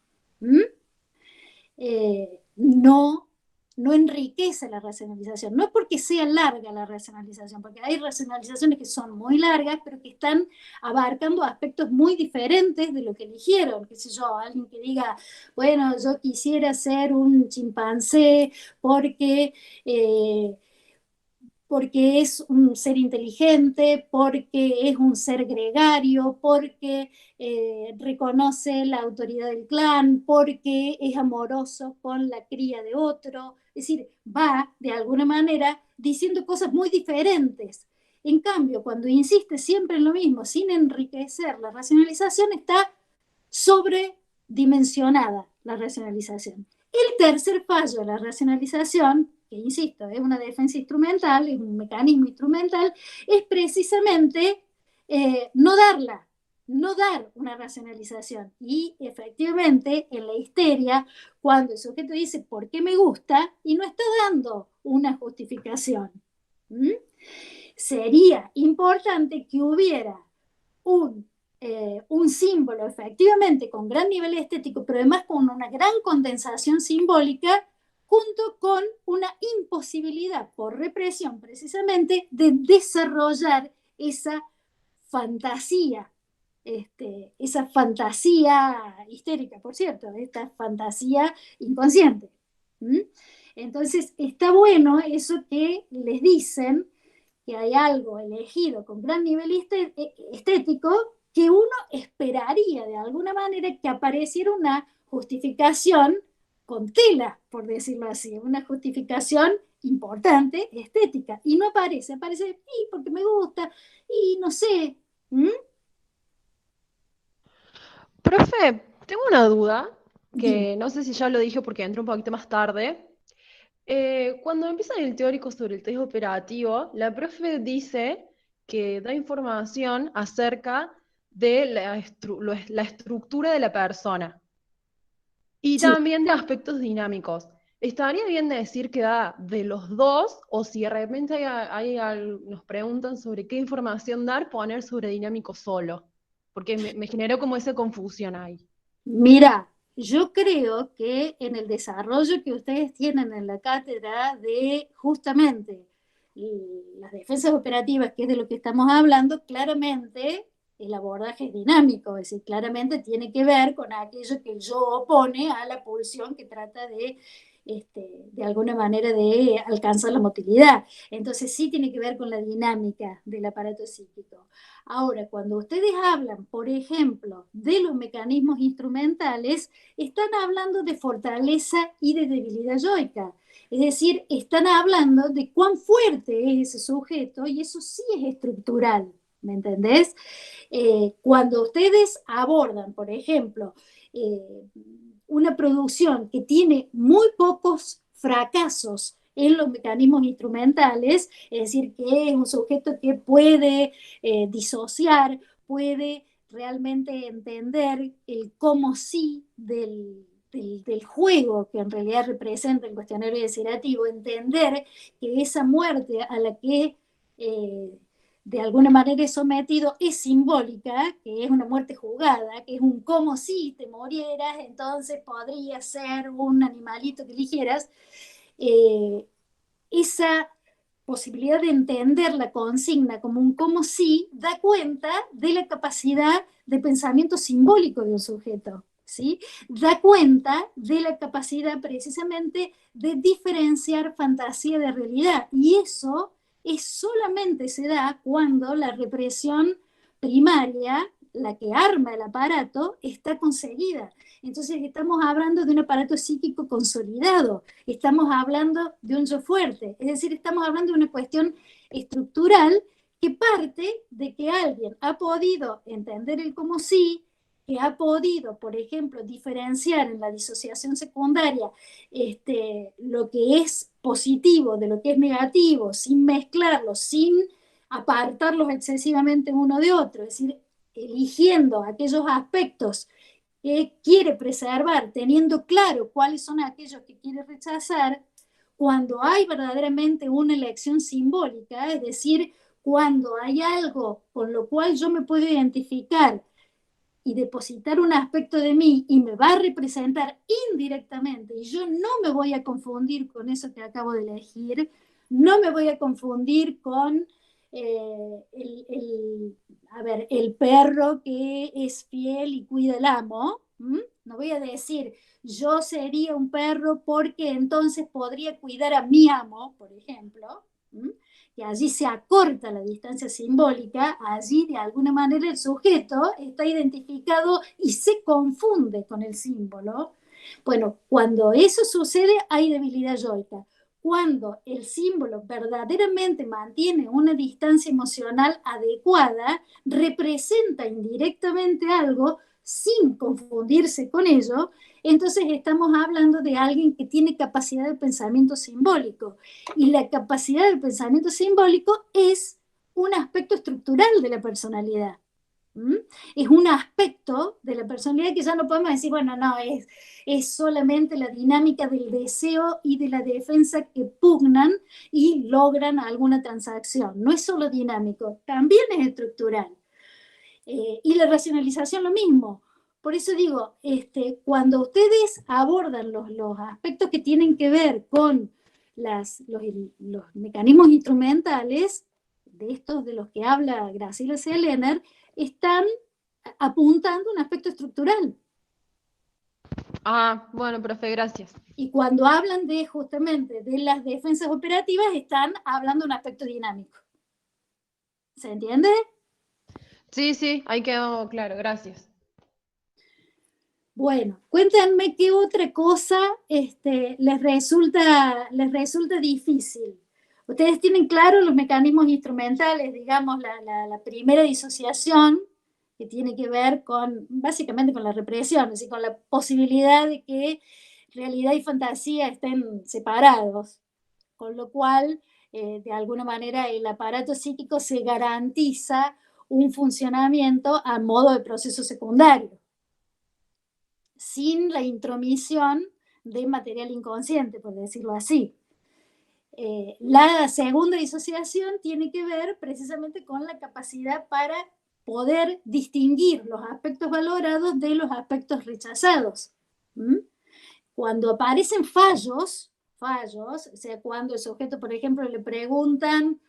No enriquece la racionalización. No es porque sea larga la racionalización, porque hay racionalizaciones que son muy largas, pero que están abarcando aspectos muy diferentes de lo que eligieron. Qué sé yo, alguien que diga, bueno, yo quisiera ser un chimpancé porque es un ser inteligente, porque es un ser gregario, porque reconoce la autoridad del clan, porque es amoroso con la cría de otro. Es decir, va de alguna manera diciendo cosas muy diferentes. En cambio, cuando insiste siempre en lo mismo, sin enriquecer la racionalización, está sobredimensionada la racionalización. El tercer fallo de la racionalización, que insisto, es una defensa instrumental, es un mecanismo instrumental, es precisamente no dar una racionalización. Y efectivamente, en la histeria, cuando el sujeto dice ¿por qué me gusta? Y no está dando una justificación. Sería importante que hubiera un símbolo efectivamente con gran nivel estético, pero además con una gran condensación simbólica, junto con una imposibilidad por represión precisamente de desarrollar esa fantasía, esa fantasía histérica, por cierto, esta fantasía inconsciente. Entonces está bueno eso que les dicen, que hay algo elegido con gran nivel estético, que uno esperaría de alguna manera que apareciera una justificación con tela, por decirlo así, una justificación importante, estética, y no aparece, y porque me gusta, y no sé.
Profe, tengo una duda
Dime.
que no sé si ya lo dije porque entré un poquito más tarde. Cuando empiezan el teórico sobre el test operativo, la profe dice que da información acerca de la estructura de la persona y
Sí.
también de aspectos dinámicos. ¿Estaría bien decir que da de los dos o si de repente nos preguntan sobre qué información dar, poner sobre dinámico solo? Porque me generó como esa confusión ahí.
Mira, yo creo que en el desarrollo que ustedes tienen en la cátedra de justamente las defensas operativas, que es de lo que estamos hablando, claramente el abordaje es dinámico, es decir, claramente tiene que ver con aquello que yo opone a la pulsión que trata de alguna manera de alcanzar la motilidad. Entonces sí tiene que ver con la dinámica del aparato psíquico. Ahora, cuando ustedes hablan, por ejemplo, de los mecanismos instrumentales, están hablando de fortaleza y de debilidad yoica. Es decir, están hablando de cuán fuerte es ese sujeto y eso sí es estructural, ¿me entendés? Cuando ustedes abordan, por ejemplo, una producción que tiene muy pocos fracasos en los mecanismos instrumentales, es decir, que es un sujeto que puede disociar, puede realmente entender el cómo sí del juego que en realidad representa el cuestionario desiderativo, entender que esa muerte a la que de alguna manera es sometido es simbólica, que es una muerte jugada, que es un como si te murieras, entonces podría ser un animalito que eligieras. eh, Esa posibilidad de entender la consigna como un como si da cuenta de la capacidad de pensamiento simbólico de un sujeto, ¿sí? Da cuenta de la capacidad precisamente de diferenciar fantasía de realidad. Y eso solamente se da cuando la represión primaria, la que arma el aparato, está conseguida. Entonces estamos hablando de un aparato psíquico consolidado, estamos hablando de un yo fuerte, es decir, estamos hablando de una cuestión estructural que parte de que alguien ha podido entender el como sí, que ha podido, por ejemplo, diferenciar en la disociación secundaria lo que es positivo de lo que es negativo, sin mezclarlos, sin apartarlos excesivamente uno de otro, es decir, eligiendo aquellos aspectos que quiere preservar, teniendo claro cuáles son aquellos que quiere rechazar, cuando hay verdaderamente una elección simbólica, es decir, cuando hay algo con lo cual yo me puedo identificar y depositar un aspecto de mí y me va a representar indirectamente y yo no me voy a confundir con eso que acabo de elegir, no me voy a confundir con el perro que es fiel y cuida el amo. No voy a decir yo sería un perro porque entonces podría cuidar a mi amo, por ejemplo. Y allí se acorta la distancia simbólica, allí de alguna manera el sujeto está identificado y se confunde con el símbolo. Bueno, cuando eso sucede hay debilidad yoica. Cuando el símbolo verdaderamente mantiene una distancia emocional adecuada, representa indirectamente algo sin confundirse con ello, entonces estamos hablando de alguien que tiene capacidad de pensamiento simbólico. Y la capacidad del pensamiento simbólico es un aspecto estructural de la personalidad. Es un aspecto de la personalidad que ya no podemos decir, bueno, no, es solamente la dinámica del deseo y de la defensa que pugnan y logran alguna transacción. No es solo dinámico, también es estructural. Y la racionalización lo mismo. Por eso digo, cuando ustedes abordan los aspectos que tienen que ver con los mecanismos instrumentales, de estos de los que habla Graciela Sellener, están apuntando a un aspecto estructural.
Ah, bueno, profe, gracias.
Y cuando hablan de justamente de las defensas operativas, están hablando de un aspecto dinámico. ¿Se entiende?
Sí, sí, ahí quedó claro, gracias.
Bueno, cuéntenme qué otra cosa les resulta difícil. Ustedes tienen claro los mecanismos instrumentales, digamos, la primera disociación, que tiene que ver básicamente con la represión, es decir, con la posibilidad de que realidad y fantasía estén separados, con lo cual, de alguna manera, el aparato psíquico se garantiza un funcionamiento a modo de proceso secundario, sin la intromisión de material inconsciente, por decirlo así. La segunda disociación tiene que ver precisamente con la capacidad para poder distinguir los aspectos valorados de los aspectos rechazados. Cuando aparecen fallos, o sea, cuando el sujeto, por ejemplo, le preguntan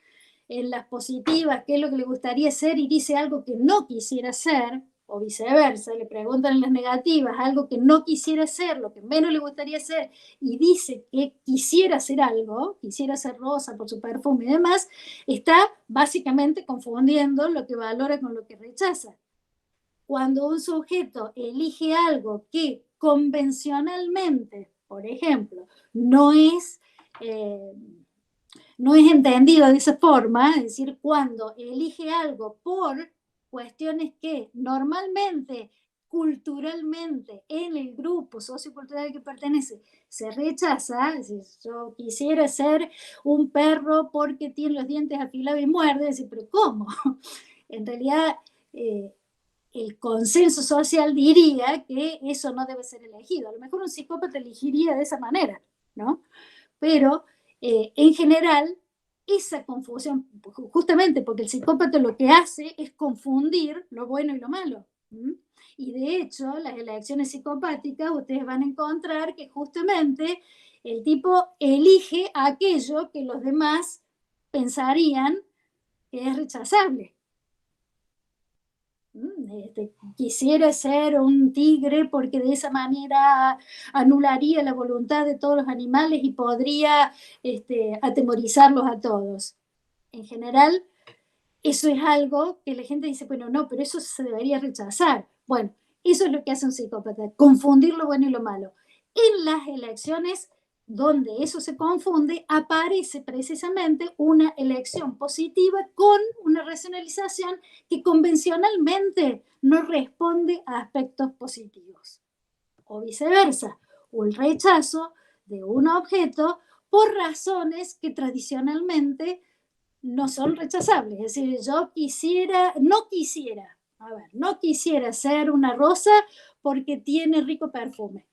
en las positivas qué es lo que le gustaría hacer y dice algo que no quisiera hacer, o viceversa, le preguntan en las negativas algo que no quisiera hacer, lo que menos le gustaría hacer, y dice que quisiera hacer algo, quisiera ser rosa por su perfume y demás, está básicamente confundiendo lo que valora con lo que rechaza. Cuando un sujeto elige algo que convencionalmente, por ejemplo, no es entendido de esa forma, es decir, cuando elige algo por cuestiones que normalmente, culturalmente, en el grupo sociocultural al que pertenece, se rechaza, es decir, yo quisiera ser un perro porque tiene los dientes afilados y muerde, es decir, pero ¿cómo? En realidad, el consenso social diría que eso no debe ser elegido. A lo mejor un psicópata elegiría de esa manera, ¿no? Pero en general, esa confusión, justamente porque el psicópata lo que hace es confundir lo bueno y lo malo. Y de hecho, las elecciones psicopáticas, ustedes van a encontrar que justamente el tipo elige aquello que los demás pensarían que es rechazable. Quisiera ser un tigre porque de esa manera anularía la voluntad de todos los animales y podría atemorizarlos a todos. En general, eso es algo que la gente dice, bueno, no, pero eso se debería rechazar. Bueno, eso es lo que hace un psicópata, confundir lo bueno y lo malo. En las elecciones donde eso se confunde, aparece precisamente una elección positiva con una racionalización que convencionalmente no responde a aspectos positivos. O viceversa, un rechazo de un objeto por razones que tradicionalmente no son rechazables. Es decir, no quisiera ser una rosa porque tiene rico perfume.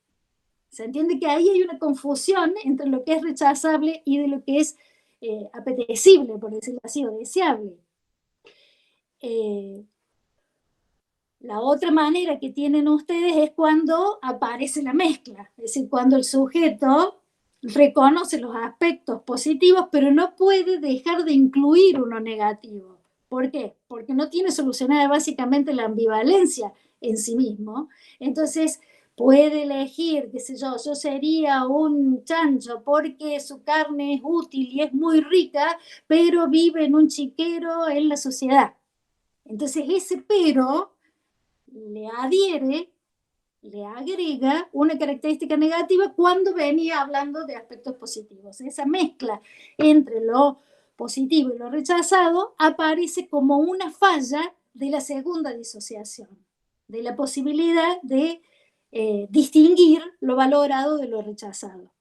Se entiende que ahí hay una confusión entre lo que es rechazable y de lo que es apetecible, por decirlo así, o deseable. La otra manera que tienen ustedes es cuando aparece la mezcla, es decir, cuando el sujeto reconoce los aspectos positivos, pero no puede dejar de incluir uno negativo. ¿Por qué? Porque no tiene solucionada básicamente la ambivalencia en sí mismo. Entonces, puede elegir, qué sé yo sería un chancho porque su carne es útil y es muy rica, pero vive en un chiquero en la sociedad. Entonces, ese pero le agrega una característica negativa cuando venía hablando de aspectos positivos. Esa mezcla entre lo positivo y lo rechazado aparece como una falla de la segunda disociación, de la posibilidad de distinguir lo valorado de lo rechazado.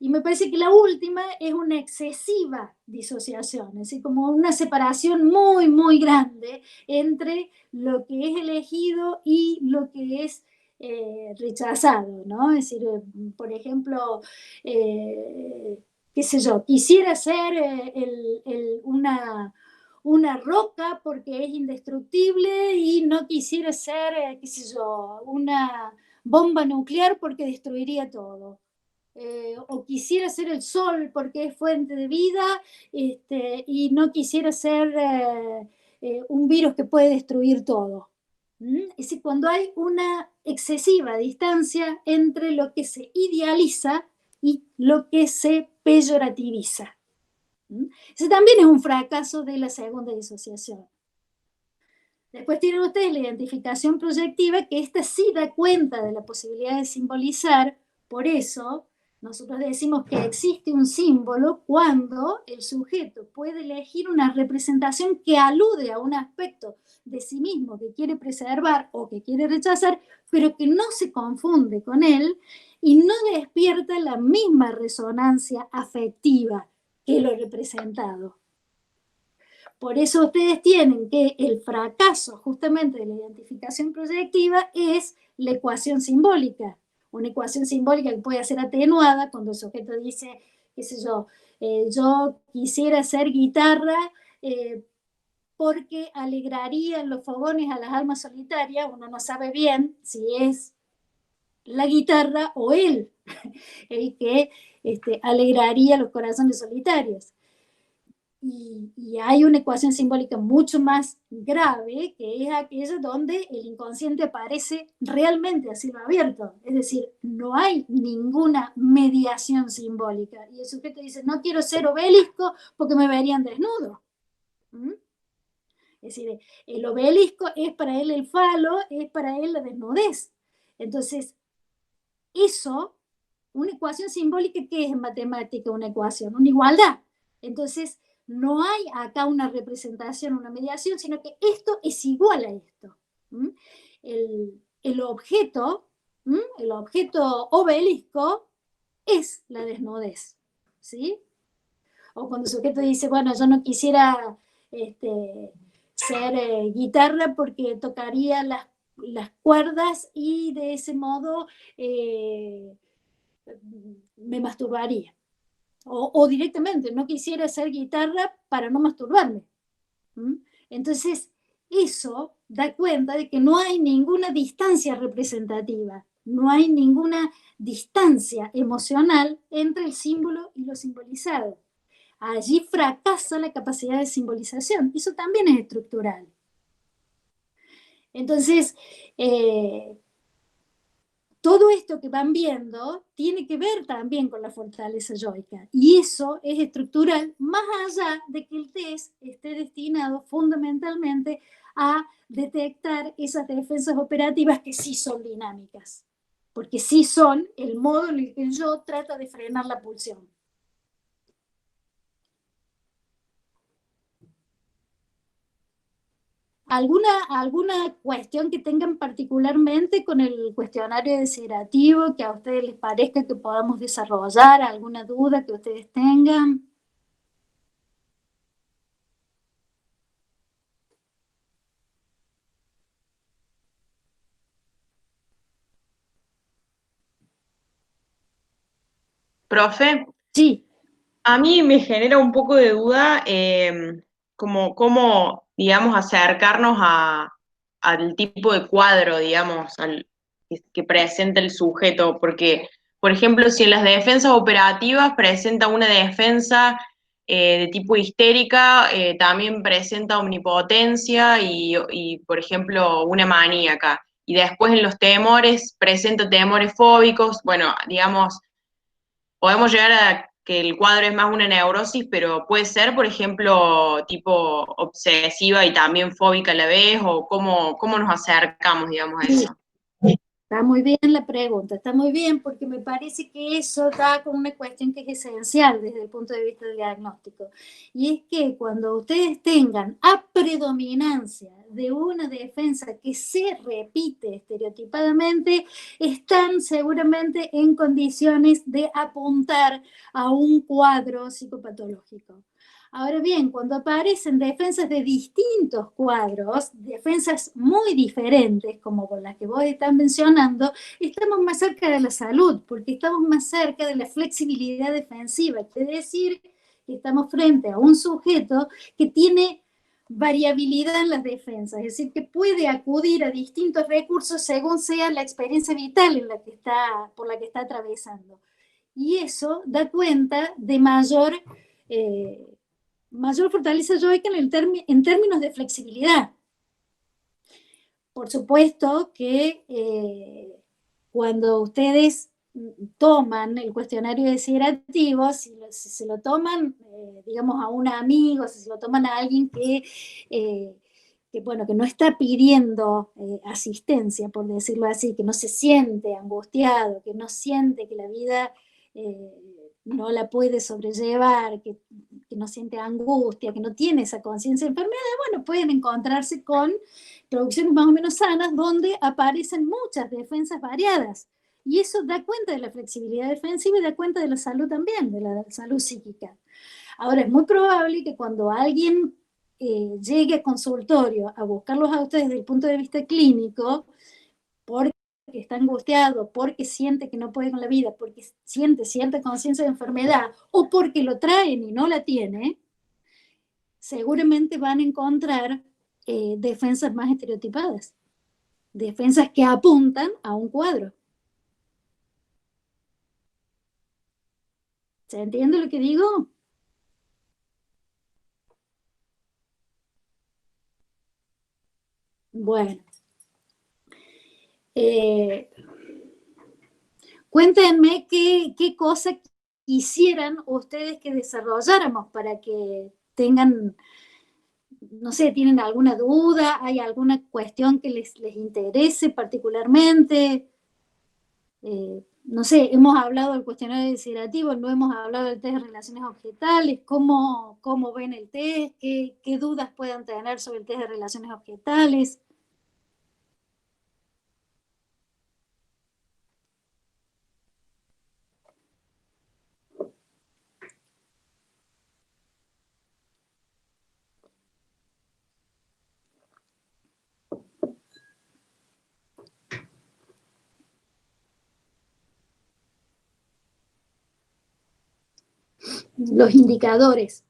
Y me parece que la última es una excesiva disociación, es decir, como una separación muy, muy grande entre lo que es elegido y lo que es rechazado, ¿no? Es decir, por ejemplo, qué sé yo, quisiera ser una roca porque es indestructible y no quisiera ser, qué sé yo, una bomba nuclear porque destruiría todo. O quisiera ser el sol porque es fuente de vida y no quisiera ser un virus que puede destruir todo. Es decir, cuando hay una excesiva distancia entre lo que se idealiza y lo que se peyorativiza. Ese también es un fracaso de la segunda disociación. Después tienen ustedes la identificación proyectiva, que esta sí da cuenta de la posibilidad de simbolizar, por eso Nosotros decimos que existe un símbolo cuando el sujeto puede elegir una representación que alude a un aspecto de sí mismo que quiere preservar o que quiere rechazar, pero que no se confunde con él y no despierta la misma resonancia afectiva que lo representado. Por eso ustedes tienen que el fracaso justamente de la identificación proyectiva es la ecuación simbólica. Una ecuación simbólica que puede ser atenuada cuando el sujeto dice, qué sé yo quisiera ser guitarra porque alegraría los fogones a las almas solitarias. Uno no sabe bien si es la guitarra o él el que alegraría los corazones solitarios. Y hay una ecuación simbólica mucho más grave, que es aquella donde el inconsciente aparece realmente a cielo abierto. Es decir, no hay ninguna mediación simbólica. Y el sujeto dice, no quiero ser obelisco porque me verían desnudo. ¿Mm? Es decir, el obelisco es para él el falo, es para él la desnudez. Entonces, eso, una ecuación simbólica, ¿qué es en matemática una ecuación? Una igualdad. Entonces, no hay acá una representación, una mediación, sino que esto es igual a esto. El objeto obelisco es la desnudez, ¿sí? O cuando el sujeto dice, bueno, yo no quisiera ser guitarra porque tocaría las cuerdas y de ese modo me masturbaría. O directamente, no quisiera hacer guitarra para no masturbarme. Entonces, eso da cuenta de que no hay ninguna distancia representativa, no hay ninguna distancia emocional entre el símbolo y lo simbolizado. Allí fracasa la capacidad de simbolización. Eso también es estructural. Entonces, todo esto que van viendo tiene que ver también con la fortaleza yoica. Y eso es estructural, más allá de que el test esté destinado fundamentalmente a detectar esas defensas operativas que sí son dinámicas. Porque sí son el modo en el que el yo trata de frenar la pulsión. ¿Alguna cuestión que tengan particularmente con el cuestionario desiderativo que a ustedes les parezca que podamos desarrollar? ¿Alguna duda que ustedes tengan?
Profe,
Sí.
a mí me genera un poco de duda como cómo, digamos, acercarnos al tipo de cuadro, digamos, que presenta el sujeto, porque, por ejemplo, si en las defensas operativas presenta una defensa de tipo histérica, también presenta omnipotencia y, por ejemplo, una maníaca. Y después en los temores presenta temores fóbicos, bueno, digamos podemos llegar a que el cuadro es más una neurosis, pero puede ser, por ejemplo, tipo obsesiva y también fóbica a la vez, o cómo nos acercamos, digamos, a
Sí.
eso.
Está muy bien la pregunta, está muy bien porque me parece que eso da con una cuestión que es esencial desde el punto de vista del diagnóstico. Y es que cuando ustedes tengan a predominancia de una defensa que se repite estereotipadamente, están seguramente en condiciones de apuntar a un cuadro psicopatológico. Ahora bien, cuando aparecen defensas de distintos cuadros, defensas muy diferentes, como con las que vos estás mencionando, estamos más cerca de la salud, porque estamos más cerca de la flexibilidad defensiva. Quiere decir que estamos frente a un sujeto que tiene variabilidad en las defensas, es decir, que puede acudir a distintos recursos según sea la experiencia vital en la que por la que está atravesando. Y eso da cuenta de mayor fortaleza yoica en términos de flexibilidad. Por supuesto que cuando ustedes toman el cuestionario desiderativo, si se lo toman, digamos, a un amigo, si se lo toman a alguien que no está pidiendo asistencia, por decirlo así, que no se siente angustiado, que no siente que la vida no la puede sobrellevar, que no siente angustia, que no tiene esa conciencia de enfermedad, bueno, pueden encontrarse con producciones más o menos sanas donde aparecen muchas defensas variadas. Y eso da cuenta de la flexibilidad defensiva y da cuenta de la salud también, de la salud psíquica. Ahora, es muy probable que cuando alguien llegue a consultorio a buscarlos a ustedes desde el punto de vista clínico, porque está angustiado, porque siente que no puede con la vida, porque siente cierta conciencia de enfermedad, o porque lo traen y no la tiene, seguramente van a encontrar defensas más estereotipadas, defensas que apuntan a un cuadro. ¿Se entiende lo que digo? Bueno. Cuéntenme qué cosa quisieran ustedes que desarrolláramos para que tengan, no sé, ¿tienen alguna duda? ¿Hay alguna cuestión que les interese particularmente? No sé, hemos hablado del cuestionario desiderativo, no hemos hablado del test de relaciones objetales, ¿cómo ven el test? ¿Qué dudas puedan tener sobre el test de relaciones objetales? Los indicadores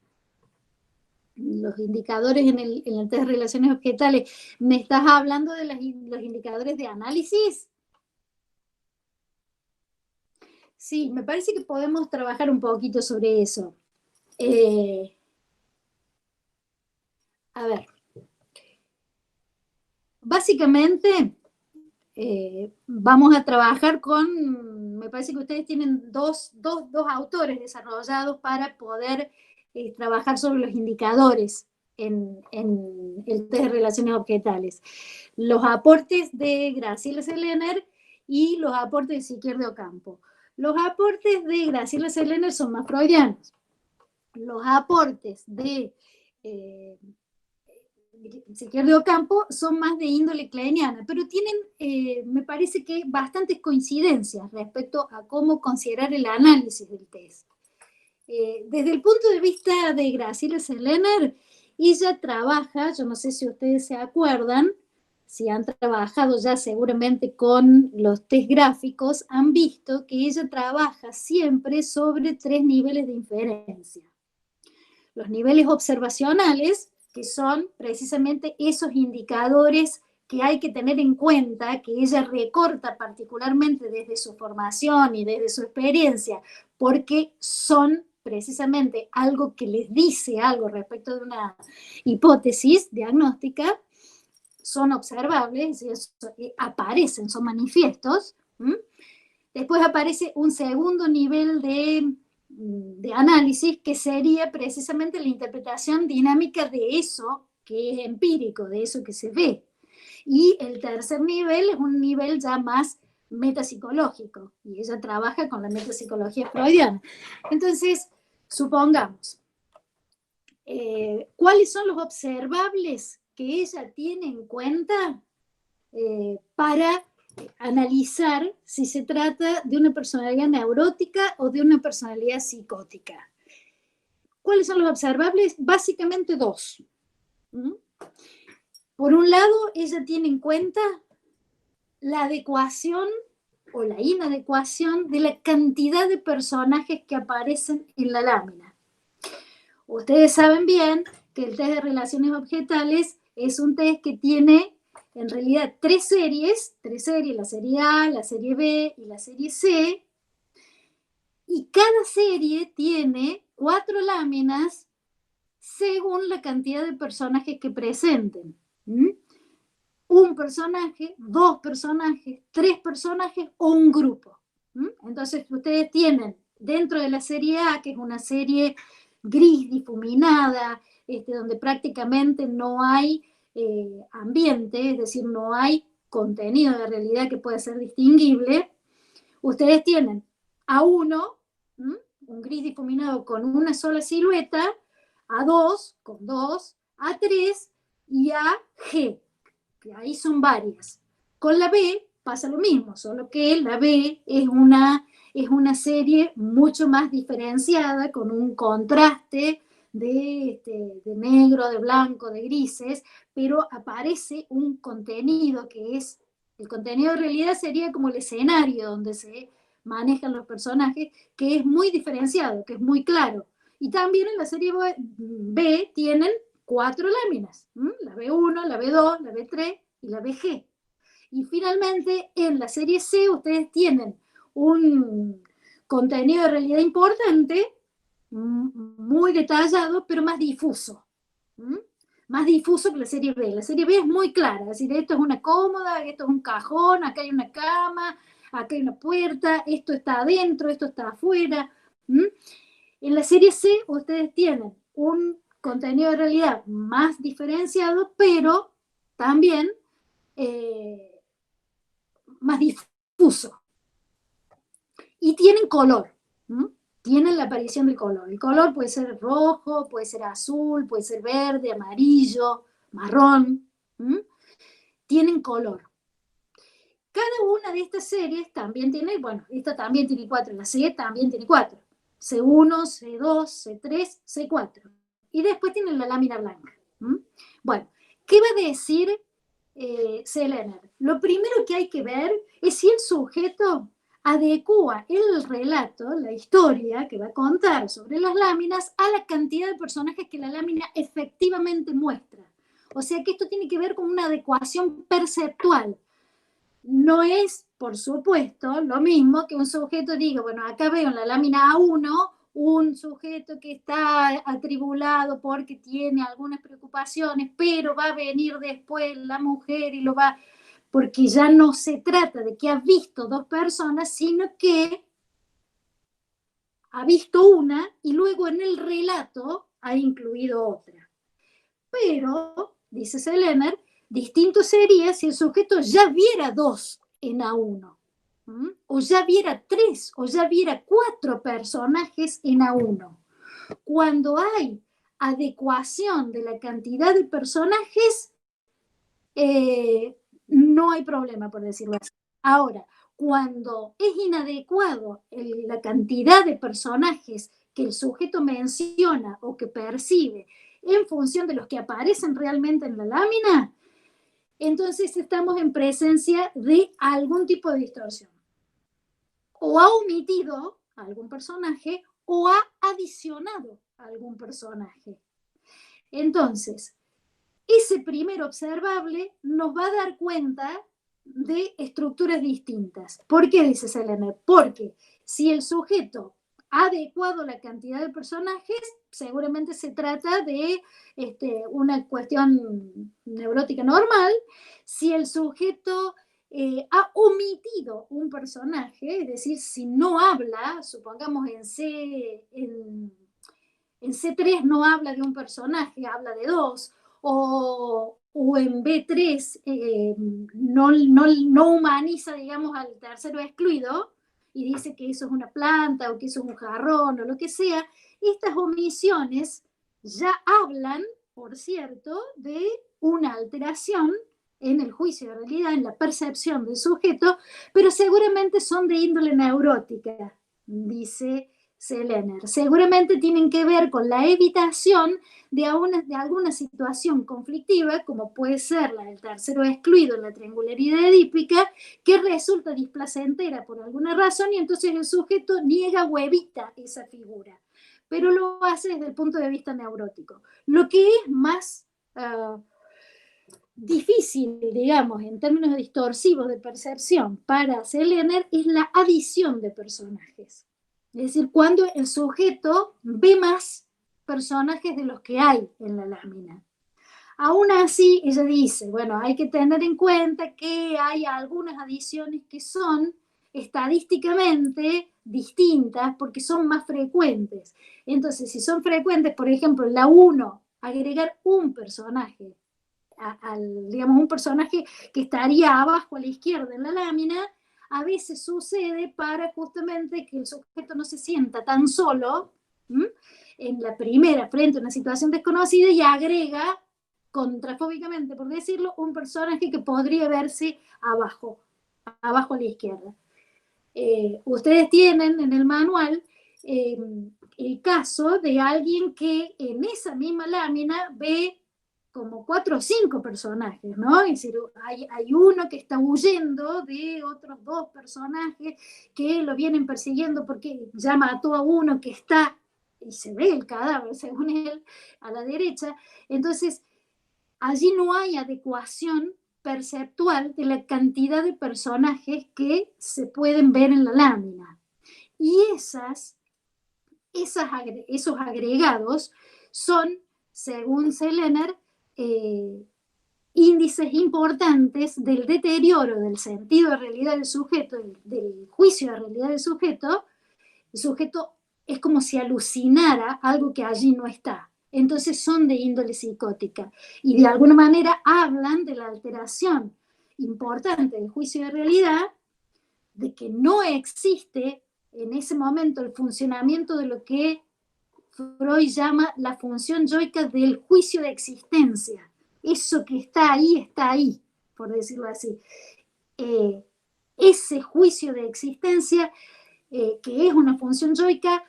en el test de relaciones objetales. ¿Me estás hablando de los indicadores de análisis? Sí, me parece que podemos trabajar un poquito sobre eso. A ver, básicamente vamos a trabajar con, me parece que ustedes tienen dos autores desarrollados para poder trabajar sobre los indicadores en el test de relaciones objetales. Los aportes de Graciela Selener y los aportes de Siquier de Ocampo. Los aportes de Graciela Selener son más freudianos. Los aportes de Siquier de Ocampo son más de índole kleiniana, pero tienen, me parece que bastantes coincidencias respecto a cómo considerar el análisis del test. Desde el punto de vista de Graciela Selener, ella trabaja, yo no sé si ustedes se acuerdan, si han trabajado ya seguramente con los test gráficos, han visto que ella trabaja siempre sobre 3 niveles de inferencia. Los niveles observacionales, que son precisamente esos indicadores que hay que tener en cuenta, que ella recorta particularmente desde su formación y desde su experiencia, porque son precisamente algo que les dice algo respecto de una hipótesis diagnóstica, son observables, aparecen, son manifiestos. Después aparece un segundo nivel de análisis, que sería precisamente la interpretación dinámica de eso que es empírico, de eso que se ve. Y el tercer nivel es un nivel ya más metapsicológico, y ella trabaja con la metapsicología freudiana. Entonces, supongamos, ¿cuáles son los observables que ella tiene en cuenta para analizar si se trata de una personalidad neurótica o de una personalidad psicótica? ¿Cuáles son los observables? Básicamente 2. Por un lado, ella tiene en cuenta la adecuación o la inadecuación de la cantidad de personajes que aparecen en la lámina. Ustedes saben bien que el test de relaciones objetales es un test que tiene en realidad 3 series, la serie A, la serie B y la serie C, y cada serie tiene 4 láminas según la cantidad de personajes que presenten. Un personaje, 2 personajes, 3 personajes o un grupo. Entonces ustedes tienen dentro de la serie A, que es una serie gris, difuminada, donde prácticamente no hay ambiente, es decir, no hay contenido de realidad que pueda ser distinguible, ustedes tienen a 1 ¿m? Un gris difuminado con una sola silueta, A2 con 2, A3 y AG, que ahí son varias. Con la B pasa lo mismo, solo que la B es una serie mucho más diferenciada, con un contraste de negro, de blanco, de grises, pero aparece un contenido que es, el contenido en realidad sería como el escenario donde se manejan los personajes, que es muy diferenciado, que es muy claro. Y también en la serie B tienen 4 láminas, la B1, la B2, la B3 y la BG. Y finalmente en la serie C ustedes tienen un contenido de realidad importante, muy detallado, pero más difuso. Más difuso que la serie B. La serie B es muy clara, es decir, esto es una cómoda, esto es un cajón, acá hay una cama, acá hay una puerta, esto está adentro, esto está afuera. En la serie C ustedes tienen un contenido de realidad más diferenciado, pero también más difuso. Y tienen color. Tienen la aparición del color. El color puede ser rojo, puede ser azul, puede ser verde, amarillo, marrón. Tienen color. Cada una de estas series también tiene, bueno, esta también tiene 4, la C también tiene 4. C1, C2, C3, C4. Y después tienen la lámina blanca. Bueno, ¿qué va a decir Selener? Lo primero que hay que ver es si el sujeto adecua el relato, la historia que va a contar sobre las láminas, a la cantidad de personajes que la lámina efectivamente muestra. O sea que esto tiene que ver con una adecuación perceptual. No es, por supuesto, lo mismo que un sujeto diga, bueno, acá veo en la lámina A1 un sujeto que está atribulado porque tiene algunas preocupaciones, pero va a venir después la mujer y lo va, porque ya no se trata de que ha visto 2 personas, sino que ha visto una y luego en el relato ha incluido otra. Pero, dice Selener, distinto sería si el sujeto ya viera 2 en A1, o ya viera 3, o ya viera 4 personajes en A1. Cuando hay adecuación de la cantidad de personajes, no hay problema, por decirlo así. Ahora, cuando es inadecuado la cantidad de personajes que el sujeto menciona o que percibe en función de los que aparecen realmente en la lámina, entonces estamos en presencia de algún tipo de distorsión. O ha omitido a algún personaje o ha adicionado a algún personaje. Entonces, ese primer observable nos va a dar cuenta de estructuras distintas. ¿Por qué dice Selener? Porque si el sujeto ha adecuado la cantidad de personajes, seguramente se trata de una cuestión neurótica normal. Si el sujeto ha omitido un personaje, es decir, si no habla, supongamos en C3 no habla de un personaje, habla de 2, o en B3 no humaniza, digamos, al tercero excluido y dice que eso es una planta o que eso es un jarrón o lo que sea, estas omisiones ya hablan, por cierto, de una alteración en el juicio de realidad, en la percepción del sujeto, pero seguramente son de índole neurótica, dice Selener. Seguramente tienen que ver con la evitación de alguna situación conflictiva, como puede ser la del tercero excluido en la triangularidad edípica, que resulta displacentera por alguna razón y entonces el sujeto niega o evita esa figura, pero lo hace desde el punto de vista neurótico. Lo que es más difícil, digamos, en términos distorsivos de percepción para Selener es la adición de personajes. Es decir, cuando el sujeto ve más personajes de los que hay en la lámina. Aún así, ella dice, bueno, hay que tener en cuenta que hay algunas adiciones que son estadísticamente distintas porque son más frecuentes. Entonces, si son frecuentes, por ejemplo, en la 1, agregar un personaje, digamos, un personaje que estaría abajo a la izquierda en la lámina, a veces sucede para justamente que el sujeto no se sienta tan solo en la primera frente a una situación desconocida y agrega contrafóbicamente, por decirlo, un personaje que podría verse abajo a la izquierda. Ustedes tienen en el manual el caso de alguien que en esa misma lámina ve como 4 o 5 personajes, ¿no? Es decir, hay uno que está huyendo de otros 2 personajes que lo vienen persiguiendo porque ya mató a uno que está, y se ve el cadáver, según él, a la derecha. Entonces, allí no hay adecuación perceptual de la cantidad de personajes que se pueden ver en la lámina. Y esos agregados son, según Selener, índices importantes del deterioro del sentido de realidad del sujeto, del juicio de realidad del sujeto. El sujeto es como si alucinara algo que allí no está. Entonces son de índole psicótica y de alguna manera hablan de la alteración importante del juicio de realidad, de que no existe en ese momento el funcionamiento de lo que Freud llama la función yoica del juicio de existencia. Eso que está ahí, por decirlo así. Ese juicio de existencia, que es una función yoica,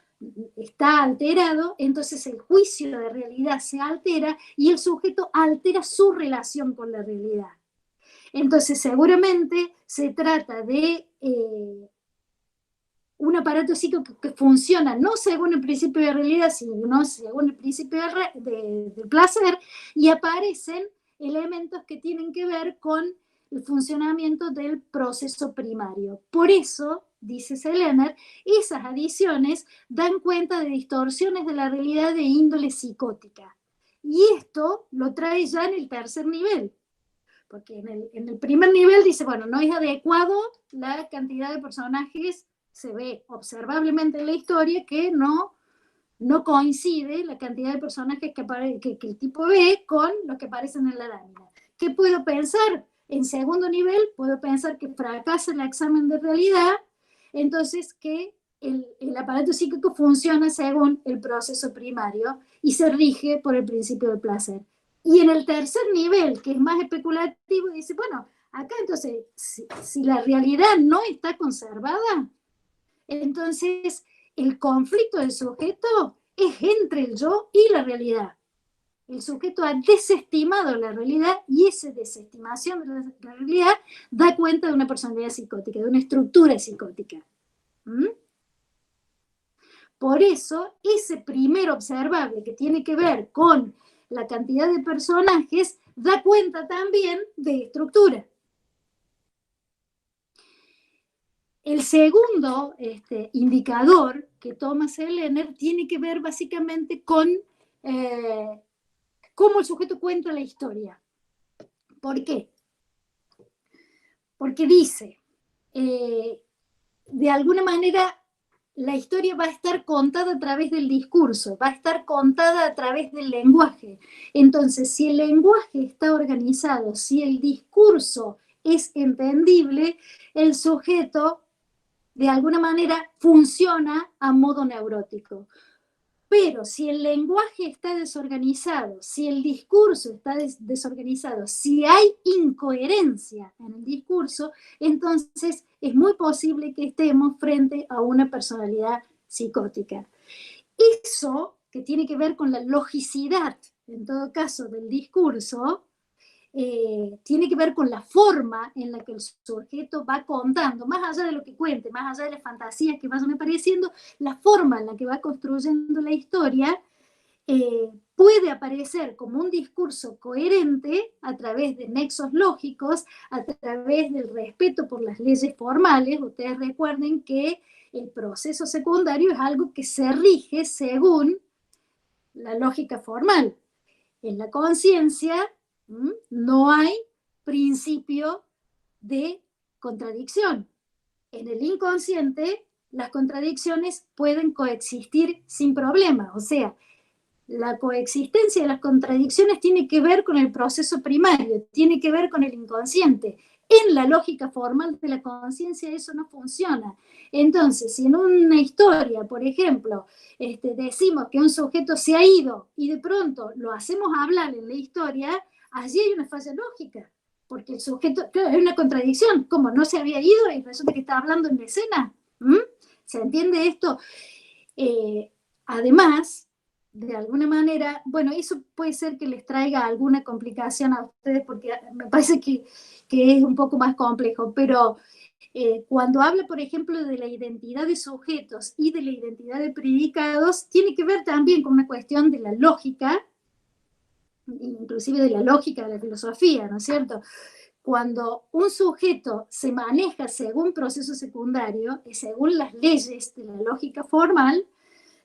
está alterado, entonces el juicio de realidad se altera y el sujeto altera su relación con la realidad. Entonces seguramente se trata de un aparato psíquico que funciona no según el principio de realidad, sino según el principio de placer, y aparecen elementos que tienen que ver con el funcionamiento del proceso primario. Por eso, dice Selener, esas adiciones dan cuenta de distorsiones de la realidad de índole psicótica. Y esto lo trae ya en el tercer nivel, porque en el primer nivel dice, bueno, no es adecuado la cantidad de personajes, se ve observablemente en la historia que no coincide la cantidad de personajes que el tipo ve con los que aparecen en la lámina. ¿Qué puedo pensar? En segundo nivel, puedo pensar que fracasa el examen de realidad, entonces que el aparato psíquico funciona según el proceso primario y se rige por el principio del placer. Y en el tercer nivel, que es más especulativo, dice, bueno, acá entonces, si la realidad no está conservada, entonces el conflicto del sujeto es entre el yo y la realidad. El sujeto ha desestimado la realidad y esa desestimación de la realidad da cuenta de una personalidad psicótica, de una estructura psicótica. Por eso, ese primer observable que tiene que ver con la cantidad de personajes da cuenta también de estructura. El segundo indicador que toma Selener tiene que ver básicamente con cómo el sujeto cuenta la historia. ¿Por qué? Porque dice, de alguna manera, la historia va a estar contada a través del discurso, va a estar contada a través del lenguaje. Entonces, si el lenguaje está organizado, si el discurso es entendible, el sujeto de alguna manera funciona a modo neurótico. Pero si el lenguaje está desorganizado, si el discurso está desorganizado, si hay incoherencia en el discurso, entonces es muy posible que estemos frente a una personalidad psicótica. Eso, que tiene que ver con la logicidad, en todo caso, del discurso, tiene que ver con la forma en la que el sujeto va contando, más allá de lo que cuente, más allá de las fantasías que vayan apareciendo, la forma en la que va construyendo la historia puede aparecer como un discurso coherente a través de nexos lógicos, a través del respeto por las leyes formales. Ustedes recuerden que el proceso secundario es algo que se rige según la lógica formal. En la conciencia no hay principio de contradicción. En el inconsciente, las contradicciones pueden coexistir sin problema. O sea, la coexistencia de las contradicciones tiene que ver con el proceso primario, tiene que ver con el inconsciente. En la lógica formal de la conciencia eso no funciona. Entonces, si en una historia, por ejemplo, decimos que un sujeto se ha ido y de pronto lo hacemos hablar en la historia, allí hay una falla lógica, porque el sujeto, claro, es una contradicción, como no se había ido y resulta que está hablando en la escena. ¿Se entiende esto? Además, de alguna manera, bueno, eso puede ser que les traiga alguna complicación a ustedes, porque me parece que es un poco más complejo, pero cuando habla, por ejemplo, de la identidad de sujetos y de la identidad de predicados, tiene que ver también con una cuestión de la lógica, inclusive de la lógica de la filosofía, ¿no es cierto? Cuando un sujeto se maneja según proceso secundario y según las leyes de la lógica formal,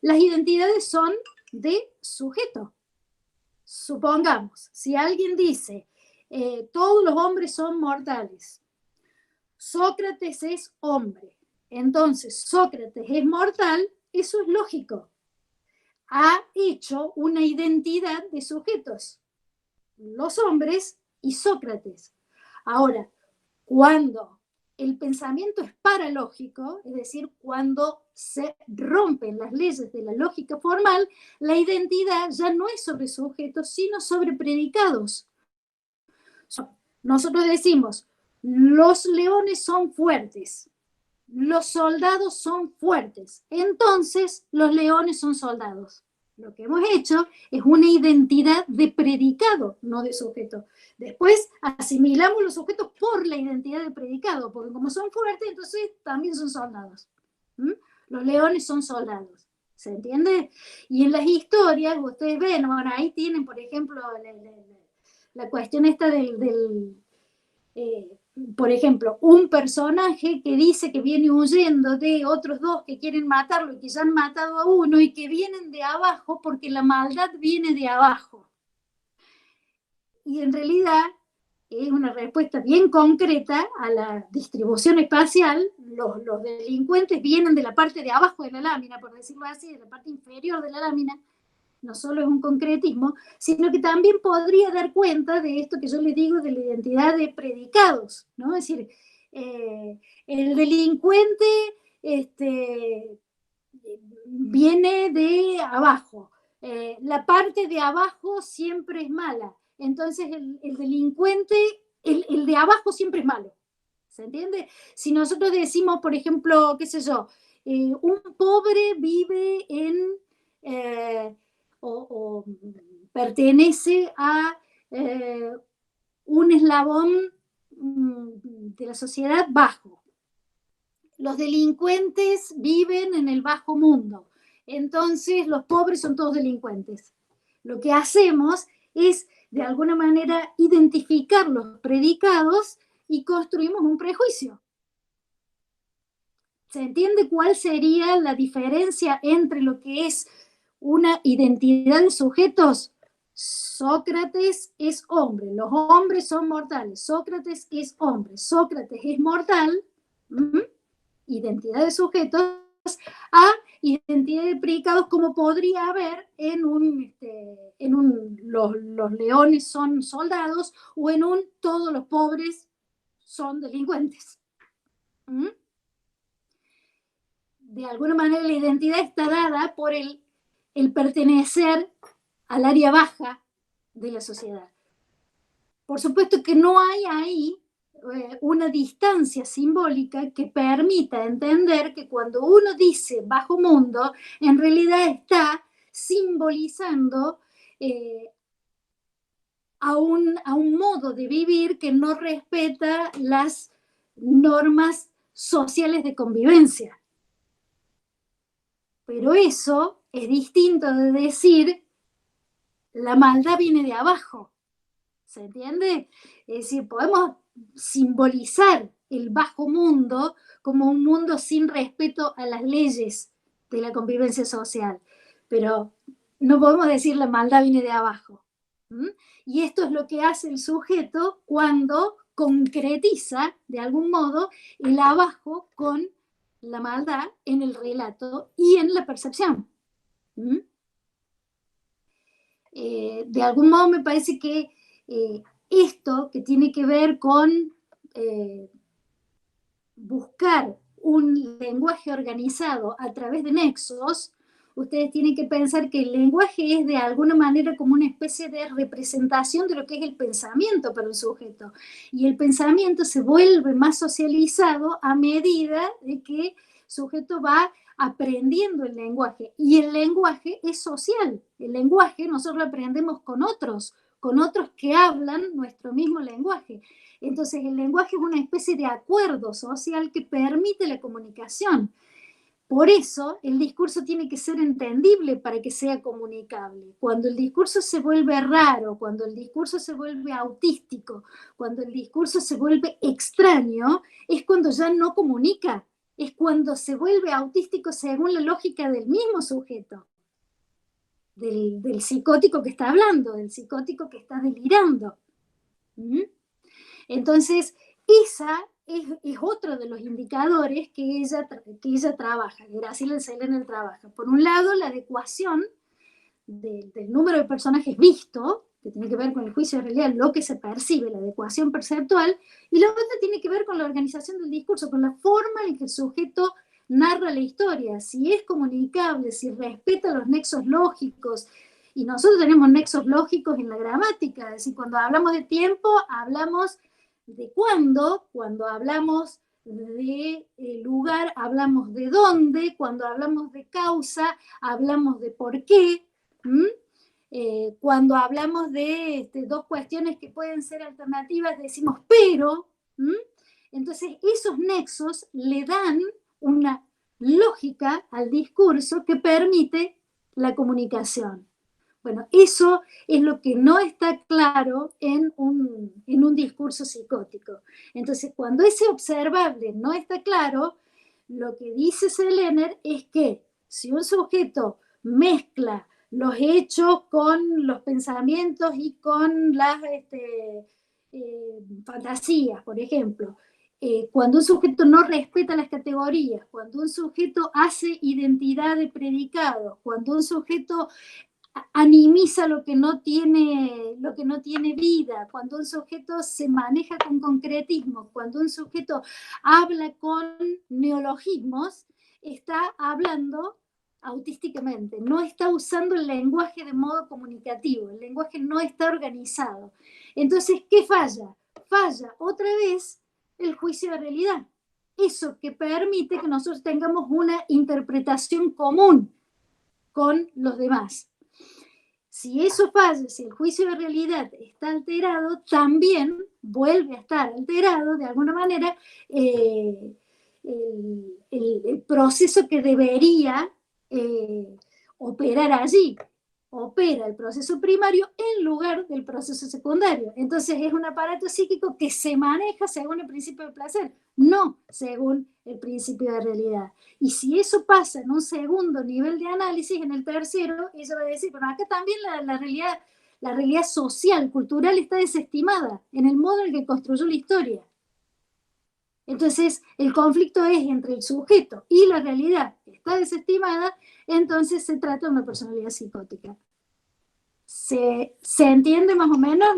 las identidades son de sujeto. Supongamos, si alguien dice, todos los hombres son mortales, Sócrates es hombre, entonces Sócrates es mortal, eso es lógico. Ha hecho una identidad de sujetos, los hombres y Sócrates. Ahora, cuando el pensamiento es paralógico, es decir, cuando se rompen las leyes de la lógica formal, la identidad ya no es sobre sujetos, sino sobre predicados. Nosotros decimos, los leones son fuertes, los soldados son fuertes, entonces los leones son soldados. Lo que hemos hecho es una identidad de predicado, no de sujeto. Después asimilamos los sujetos por la identidad de predicado, porque como son fuertes, entonces también son soldados. Los leones son soldados. ¿Se entiende? Y en las historias, ustedes ven, bueno, ahí tienen, por ejemplo, la cuestión esta por ejemplo, un personaje que dice que viene huyendo de otros dos que quieren matarlo y que ya han matado a uno y que vienen de abajo porque la maldad viene de abajo. Y en realidad es una respuesta bien concreta a la distribución espacial. Los delincuentes vienen de la parte de abajo de la lámina, por decirlo así, de la parte inferior de la lámina. No solo es un concretismo, sino que también podría dar cuenta de esto que yo les digo de la identidad de predicados, ¿no? Es decir, el delincuente viene de abajo, la parte de abajo siempre es mala, entonces el delincuente, el de abajo siempre es malo, ¿se entiende? Si nosotros decimos, por ejemplo, qué sé yo, un pobre vive en... o pertenece a un eslabón de la sociedad bajo. Los delincuentes viven en el bajo mundo, entonces los pobres son todos delincuentes. Lo que hacemos es, de alguna manera, identificar los predicados y construimos un prejuicio. ¿Se entiende cuál sería la diferencia entre lo que es una identidad de sujetos? Sócrates es hombre, los hombres son mortales, Sócrates es hombre, Sócrates es mortal, identidad de sujetos, a identidad de predicados como podría haber en los leones son soldados o en un todos los pobres son delincuentes. De alguna manera la identidad está dada por el pertenecer al área baja de la sociedad. Por supuesto que no hay ahí una distancia simbólica que permita entender que cuando uno dice bajo mundo, en realidad está simbolizando a un modo de vivir que no respeta las normas sociales de convivencia. Pero eso es distinto de decir la maldad viene de abajo. ¿Se entiende? Es decir, podemos simbolizar el bajo mundo como un mundo sin respeto a las leyes de la convivencia social, pero no podemos decir la maldad viene de abajo. Y esto es lo que hace el sujeto cuando concretiza, de algún modo, el abajo con la maldad en el relato y en la percepción. De algún modo me parece que esto que tiene que ver con buscar un lenguaje organizado a través de nexos, ustedes tienen que pensar que el lenguaje es de alguna manera como una especie de representación de lo que es el pensamiento para un sujeto. Y el pensamiento se vuelve más socializado a medida de que el sujeto va aprendiendo el lenguaje. Y el lenguaje es social. El lenguaje nosotros lo aprendemos con otros que hablan nuestro mismo lenguaje. Entonces el lenguaje es una especie de acuerdo social que permite la comunicación. Por eso el discurso tiene que ser entendible para que sea comunicable. Cuando el discurso se vuelve raro, cuando el discurso se vuelve autístico, cuando el discurso se vuelve extraño, es cuando ya no comunica, es cuando se vuelve autístico según la lógica del mismo sujeto, del psicótico que está hablando, del psicótico que está delirando. ¿Mm? Entonces, esa es otro de los indicadores que ella trabaja, Graciela Sellener trabaja. Por un lado, la adecuación del número de personajes visto, que tiene que ver con el juicio de realidad, lo que se percibe, la adecuación perceptual, y la otra tiene que ver con la organización del discurso, con la forma en que el sujeto narra la historia, si es comunicable, si respeta los nexos lógicos. Y nosotros tenemos nexos lógicos en la gramática, es decir, cuando hablamos de tiempo, hablamos de cuándo, cuando hablamos de lugar, hablamos de dónde, cuando hablamos de causa, hablamos de por qué. Cuando hablamos de dos cuestiones que pueden ser alternativas, decimos pero. Entonces, esos nexos le dan una lógica al discurso que permite la comunicación. Bueno, eso es lo que no está claro en un discurso psicótico. Entonces, cuando ese observable no está claro, lo que dice Sellener es que si un sujeto mezcla los hechos con los pensamientos y con las fantasías, por ejemplo, cuando un sujeto no respeta las categorías, cuando un sujeto hace identidad de predicado, cuando un sujeto animiza lo que no tiene vida, cuando un sujeto se maneja con concretismo, cuando un sujeto habla con neologismos, está hablando autísticamente, no está usando el lenguaje de modo comunicativo, el lenguaje no está organizado. Entonces, ¿qué falla? Falla otra vez el juicio de realidad. Eso que permite que nosotros tengamos una interpretación común con los demás. Si eso falla, si el juicio de realidad está alterado, también vuelve a estar alterado de alguna manera el proceso que debería operar allí. Opera el proceso primario en lugar del proceso secundario. Entonces es un aparato psíquico que se maneja según el principio del placer, no según el principio de realidad. Y si eso pasa en un segundo nivel de análisis, en el tercero, ella va a decir, pero acá también la realidad social, cultural está desestimada en el modo en que construyó la historia. Entonces el conflicto es entre el sujeto y la realidad que está desestimada, entonces se trata de una personalidad psicótica. ¿Se entiende más o menos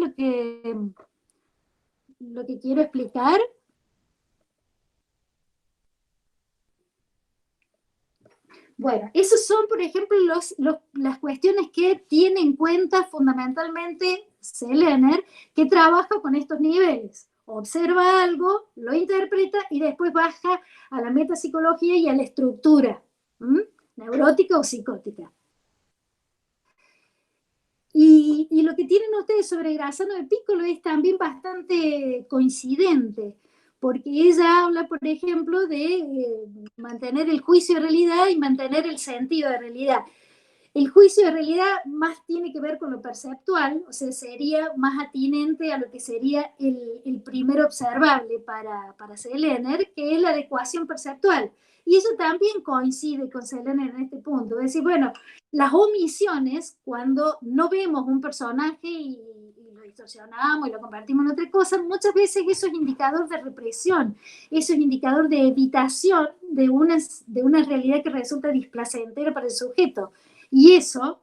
lo que quiero explicar? Bueno, esos son, por ejemplo, las cuestiones que tiene en cuenta fundamentalmente Sellener, que trabaja con estos niveles. Observa algo, lo interpreta y después baja a la metapsicología y a la estructura, neurótica o psicótica. Y lo que tienen ustedes sobre Grassano de Piccolo es también bastante coincidente, porque ella habla, por ejemplo, de mantener el juicio de realidad y mantener el sentido de realidad. El juicio de realidad más tiene que ver con lo perceptual, o sea, sería más atinente a lo que sería el primer observable para Sellener, que es la adecuación perceptual. Y eso también coincide con Sellener en este punto. Es decir, bueno, las omisiones, cuando no vemos un personaje y lo distorsionamos y lo convertimos en otra cosa, muchas veces eso es indicador de represión, eso es indicador de evitación de una realidad que resulta displacentera para el sujeto. Y eso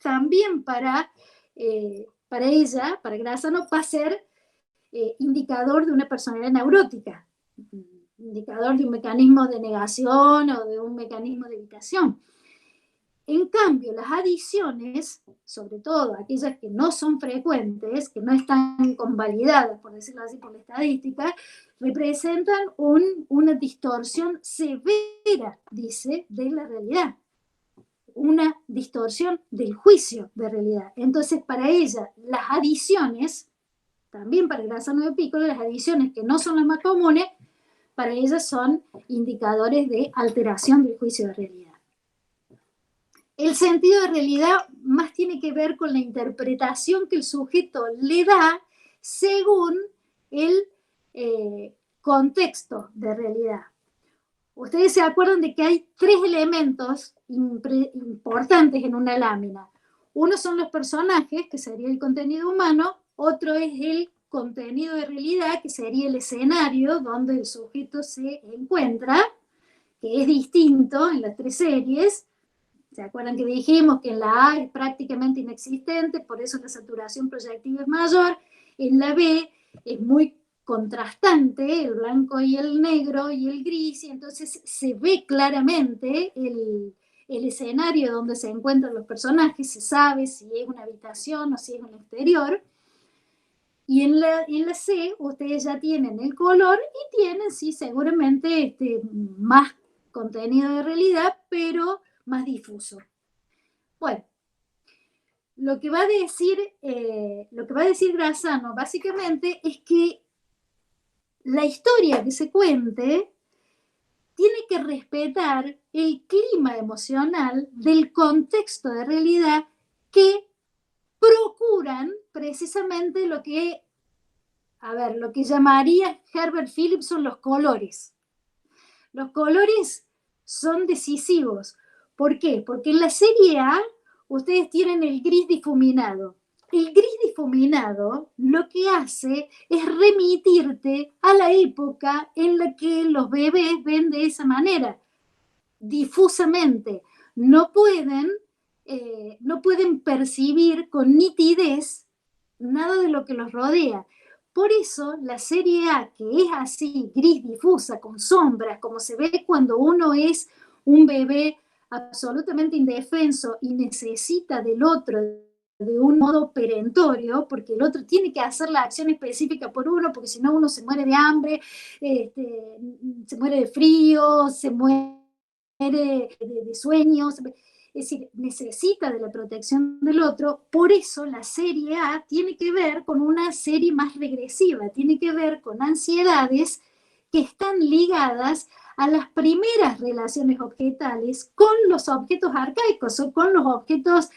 también para ella, para Grassano, va a ser indicador de una personalidad neurótica, indicador de un mecanismo de negación o de un mecanismo de evitación. En cambio, las adiciones, sobre todo aquellas que no son frecuentes, que no están convalidadas, por decirlo así, por la estadística, representan una distorsión severa, dice, de la realidad. Una distorsión del juicio de realidad. Entonces, para ella, las adiciones, también para Grassano de Piccolo, las adiciones que no son las más comunes, para ellas son indicadores de alteración del juicio de realidad. El sentido de realidad más tiene que ver con la interpretación que el sujeto le da según el contexto de realidad. Ustedes se acuerdan de que hay 3 elementos importantes en una lámina. Uno son los personajes, que sería el contenido humano, otro es el contenido de realidad, que sería el escenario donde el sujeto se encuentra, que es distinto en las 3 series. ¿Se acuerdan que dijimos que en la A es prácticamente inexistente, por eso la saturación proyectiva es mayor? En la B es muy contrastante, el blanco y el negro y el gris, y entonces se ve claramente el escenario donde se encuentran los personajes, se sabe si es una habitación o si es un exterior. Y en la C ustedes ya tienen el color y tienen, sí, seguramente más contenido de realidad, pero más difuso. Bueno, lo que va a decir Grassano básicamente es que la historia que se cuente tiene que respetar el clima emocional del contexto de realidad que procuran precisamente lo que llamaría Herbert Philipson los colores. Los colores son decisivos. ¿Por qué? Porque en la serie A ustedes tienen el gris difuminado. El gris difuminado lo que hace es remitirte a la época en la que los bebés ven de esa manera, difusamente. No pueden percibir con nitidez nada de lo que los rodea. Por eso la serie A, que es así, gris difusa, con sombras, como se ve cuando uno es un bebé absolutamente indefenso y necesita del otro de un modo perentorio, porque el otro tiene que hacer la acción específica por uno, porque si no uno se muere de hambre, se muere de frío, se muere de sueños. Es decir, necesita de la protección del otro. Por eso la serie A tiene que ver con una serie más regresiva, tiene que ver con ansiedades que están ligadas a las primeras relaciones objetales con los objetos arcaicos o con los objetos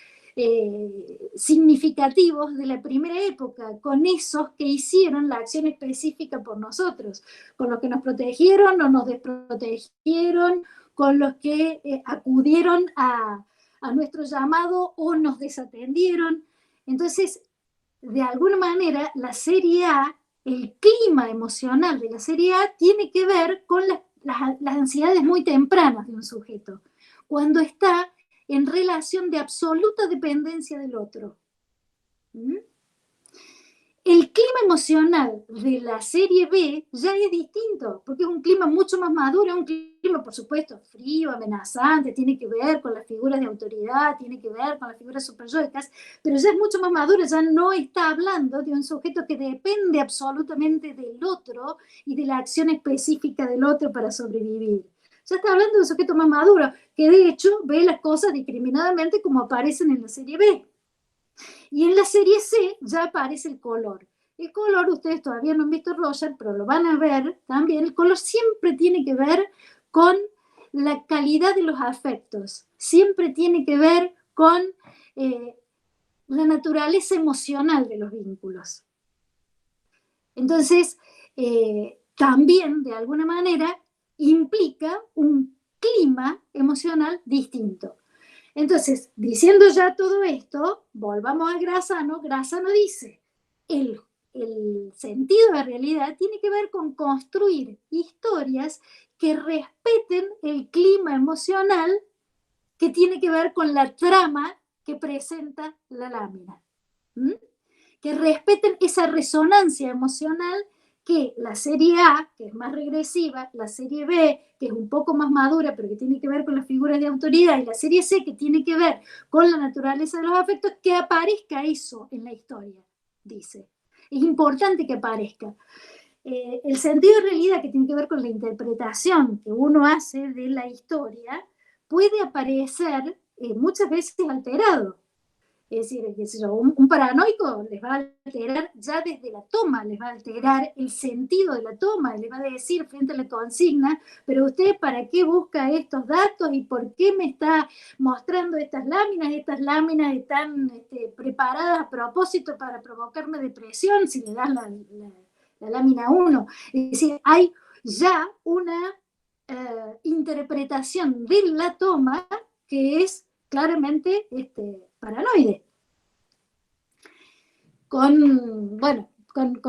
significativos de la primera época, con esos que hicieron la acción específica por nosotros, con los que nos protegieron o nos desprotegieron, con los que acudieron a nuestro llamado o nos desatendieron. Entonces, de alguna manera, la serie A, el clima emocional de la serie A tiene que ver con las ansiedades muy tempranas de un sujeto, cuando está en relación de absoluta dependencia del otro. El clima emocional de la serie B ya es distinto, porque es un clima mucho más maduro, es un clima, por supuesto, frío, amenazante, tiene que ver con las figuras de autoridad, tiene que ver con las figuras superyoicas, pero ya es mucho más maduro, ya no está hablando de un sujeto que depende absolutamente del otro y de la acción específica del otro para sobrevivir. Ya está hablando de un sujeto más maduro, que de hecho ve las cosas discriminadamente como aparecen en la serie B. Y en la serie C ya aparece el color. El color, ustedes todavía no han visto Roger, pero lo van a ver también. El color siempre tiene que ver con la calidad de los afectos. Siempre tiene que ver con la naturaleza emocional de los vínculos. Entonces, también, de alguna manera, implica un clima emocional distinto. Entonces, diciendo ya todo esto, volvamos a Grassano. Grassano dice, el sentido de realidad tiene que ver con construir historias que respeten el clima emocional que tiene que ver con la trama que presenta la lámina. que respeten esa resonancia emocional que la serie A, que es más regresiva, la serie B, que es un poco más madura, pero que tiene que ver con las figuras de autoridad, y la serie C, que tiene que ver con la naturaleza de los afectos, que aparezca eso en la historia, dice. Es importante que aparezca. El sentido de realidad, que tiene que ver con la interpretación que uno hace de la historia, puede aparecer muchas veces alterado. Es decir, un paranoico les va a alterar ya desde la toma, les va a alterar el sentido de la toma, les va a decir frente a la consigna, pero usted ¿para qué busca estos datos y por qué me está mostrando estas láminas? Estas láminas están preparadas a propósito para provocarme depresión si le das la lámina 1. Es decir, hay ya una interpretación de la toma que es claramente paranoide. Con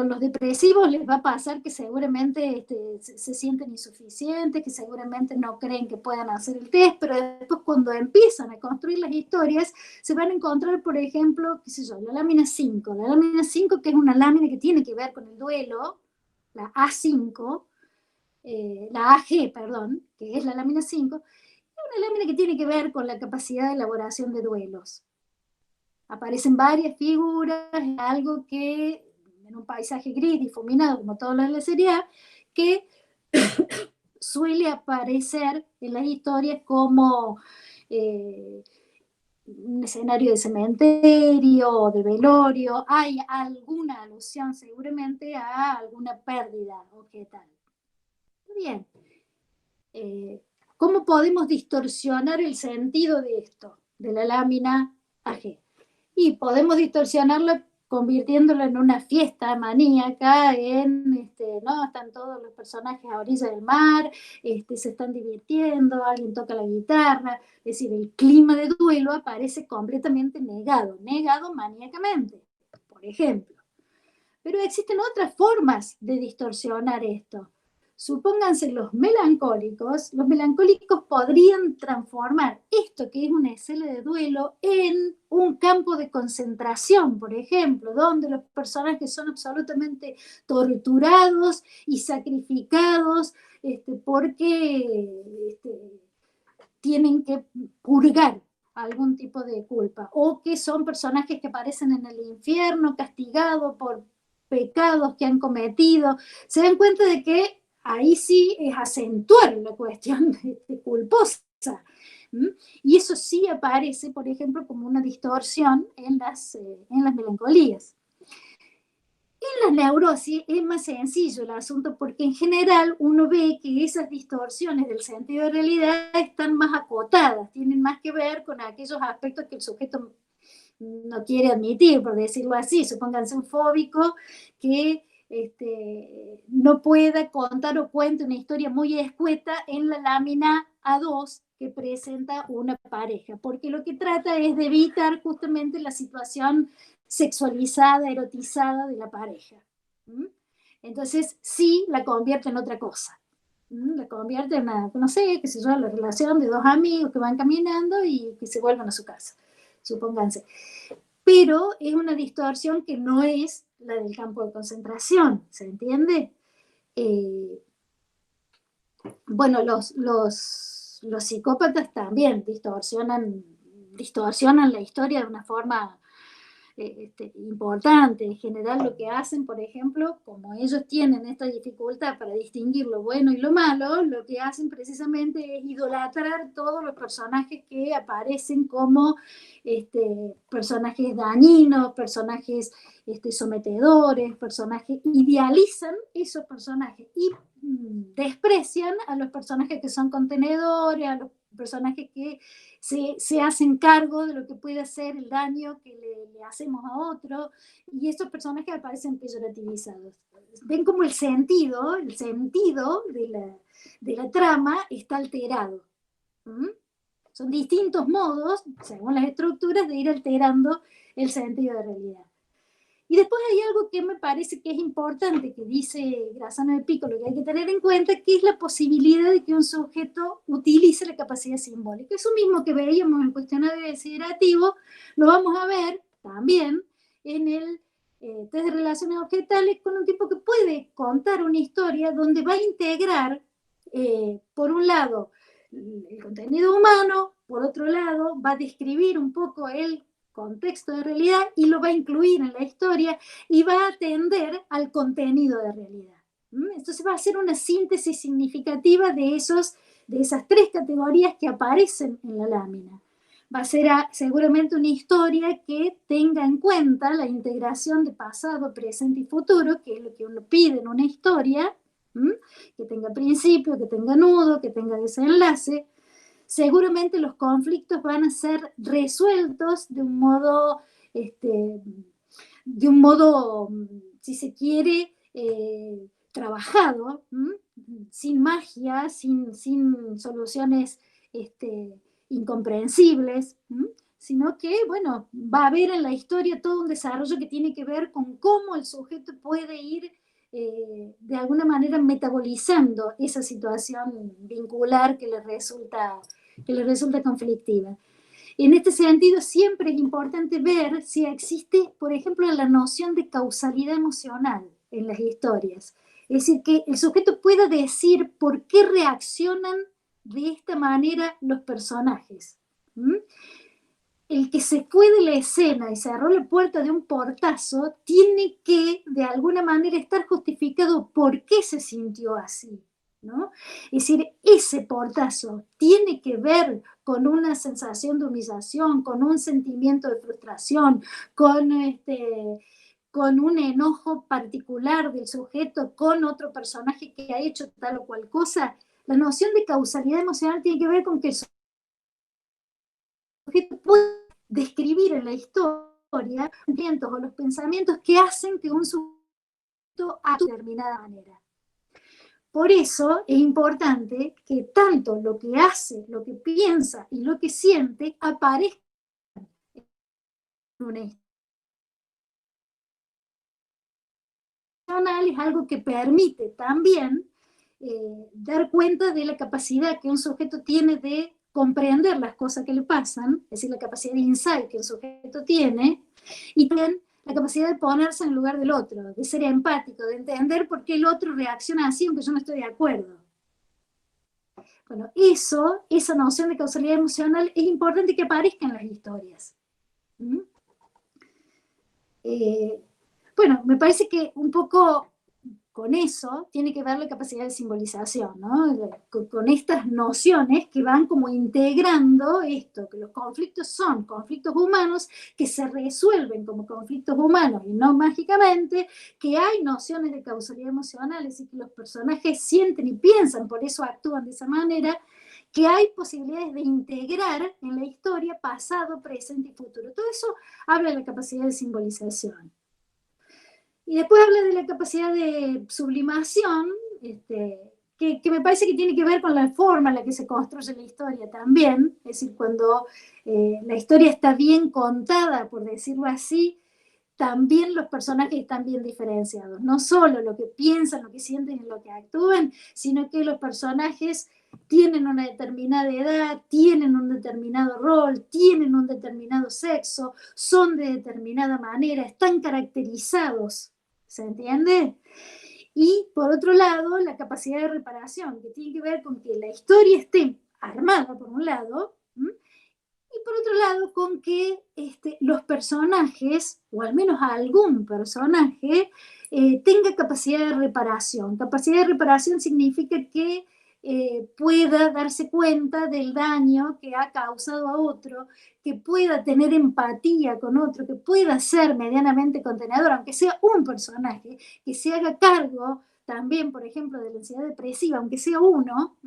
los depresivos les va a pasar que seguramente se sienten insuficientes, que seguramente no creen que puedan hacer el test, pero después cuando empiezan a construir las historias, se van a encontrar, por ejemplo, qué sé yo, la lámina 5. La lámina 5, que es una lámina que tiene que ver con el duelo, la A5, la AG, perdón, que es la lámina 5, es una lámina que tiene que ver con la capacidad de elaboración de duelos. Aparecen varias figuras, algo que en un paisaje gris difuminado, como todas las de la serie A, que suele aparecer en las historias como un escenario de cementerio, de velorio. Hay alguna alusión seguramente a alguna pérdida objetal. Bien. ¿Cómo podemos distorsionar el sentido de esto, de la lámina AG? Y podemos distorsionarlo convirtiéndolo en una fiesta maníaca, ¿no? Están todos los personajes a orilla del mar, se están divirtiendo, alguien toca la guitarra, es decir, el clima de duelo aparece completamente negado maníacamente, por ejemplo. Pero existen otras formas de distorsionar esto. Supónganse los melancólicos podrían transformar esto que es una escena de duelo en un campo de concentración, por ejemplo, donde los personajes son absolutamente torturados y sacrificados porque tienen que purgar algún tipo de culpa, o que son personajes que aparecen en el infierno castigados por pecados que han cometido. Se dan cuenta de que ahí sí es acentuar la cuestión culposa. Y eso sí aparece, por ejemplo, como una distorsión en las melancolías. En las neurosis es más sencillo el asunto porque en general uno ve que esas distorsiones del sentido de realidad están más acotadas, tienen más que ver con aquellos aspectos que el sujeto no quiere admitir, por decirlo así. Supónganse un fóbico que no pueda contar o cuente una historia muy escueta en la lámina A2 que presenta una pareja, porque lo que trata es de evitar justamente la situación sexualizada, erotizada de la pareja. Entonces sí la convierte en otra cosa. La convierte en una, no sé, qué sé yo, la relación de dos amigos que van caminando y que se vuelvan a su casa, supónganse. Pero es una distorsión que no es la del campo de concentración, ¿se entiende? Bueno, los psicópatas también distorsionan la historia de una forma importante. En general lo que hacen, por ejemplo, como ellos tienen esta dificultad para distinguir lo bueno y lo malo, lo que hacen precisamente es idolatrar todos los personajes que aparecen como personajes dañinos, personajes sometedores, idealizan esos personajes y desprecian a los personajes que son contenedores, a los personajes que se hacen cargo de lo que puede ser el daño que le hacemos a otro, y estos personajes aparecen peyorativizados. Ven como el sentido de la trama está alterado. Son distintos modos, según las estructuras, de ir alterando el sentido de realidad. Y después hay algo que me parece que es importante, que dice Grassano de Piccolo, que hay que tener en cuenta, que es la posibilidad de que un sujeto utilice la capacidad simbólica. Eso mismo que veíamos en cuestionario desiderativo, lo vamos a ver también en el test de relaciones objetales con un tipo que puede contar una historia donde va a integrar, por un lado, el contenido humano, por otro lado, va a describir un poco el contexto de realidad y lo va a incluir en la historia y va a atender al contenido de realidad. Entonces va a ser una síntesis significativa de esas 3 categorías que aparecen en la lámina. Va a ser seguramente una historia que tenga en cuenta la integración de pasado, presente y futuro, que es lo que uno pide en una historia, que tenga principio, que tenga nudo, que tenga desenlace. Seguramente los conflictos van a ser resueltos de un modo, si se quiere, trabajado, sin magia, sin soluciones incomprensibles, sino que, bueno, va a haber en la historia todo un desarrollo que tiene que ver con cómo el sujeto puede ir de alguna manera metabolizando esa situación vincular que le resulta conflictiva. En este sentido, siempre es importante ver si existe, por ejemplo, la noción de causalidad emocional en las historias. Es decir, que el sujeto pueda decir por qué reaccionan de esta manera los personajes. El que se fue de la escena y cerró la puerta de un portazo tiene que, de alguna manera, estar justificado por qué se sintió así, ¿no? Es decir, ese portazo tiene que ver con una sensación de humillación, con un sentimiento de frustración, con un enojo particular del sujeto con otro personaje que ha hecho tal o cual cosa. La noción de causalidad emocional tiene que ver con que el sujeto puede describir en la historia los sentimientos o los pensamientos que hacen que un sujeto actúe de determinada manera. Por eso es importante que tanto lo que hace, lo que piensa y lo que siente aparezca en una historia. Es algo que permite también dar cuenta de la capacidad que un sujeto tiene de comprender las cosas que le pasan, es decir, la capacidad de insight que un sujeto tiene, y también la capacidad de ponerse en el lugar del otro, de ser empático, de entender por qué el otro reacciona así aunque yo no estoy de acuerdo. Bueno, esa noción de causalidad emocional es importante que aparezca en las historias. Bueno, me parece que un poco con eso tiene que ver la capacidad de simbolización, ¿no? Con estas nociones que van como integrando esto, que los conflictos son conflictos humanos que se resuelven como conflictos humanos y no mágicamente, que hay nociones de causalidad emocional, es decir, que los personajes sienten y piensan, por eso actúan de esa manera, que hay posibilidades de integrar en la historia pasado, presente y futuro. Todo eso habla de la capacidad de simbolización. Y después habla de la capacidad de sublimación, que me parece que tiene que ver con la forma en la que se construye la historia también. Es decir, cuando la historia está bien contada, por decirlo así, también los personajes están bien diferenciados. No solo lo que piensan, lo que sienten y lo que actúan, sino que los personajes tienen una determinada edad, tienen un determinado rol, tienen un determinado sexo, son de determinada manera, están caracterizados. ¿Se entiende? Y por otro lado, la capacidad de reparación, que tiene que ver con que la historia esté armada, por un lado, y por otro lado, con que los personajes, o al menos algún personaje, tenga capacidad de reparación. Capacidad de reparación significa que pueda darse cuenta del daño que ha causado a otro, que pueda tener empatía con otro, que pueda ser medianamente contenedor, aunque sea un personaje, que se haga cargo también, por ejemplo, de la ansiedad depresiva, aunque sea uno,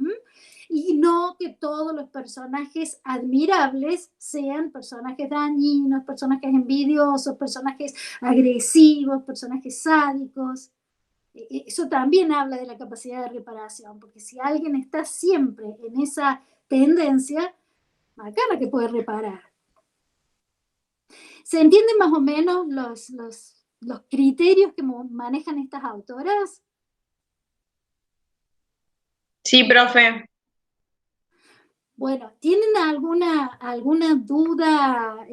y no que todos los personajes admirables sean personajes dañinos, personajes envidiosos, personajes agresivos, personajes sádicos. Eso también habla de la capacidad de reparación, porque si alguien está siempre en esa tendencia, bacana que puede reparar. ¿Se entienden más o menos los criterios que manejan estas autoras?
Sí, profe.
Bueno, ¿tienen alguna duda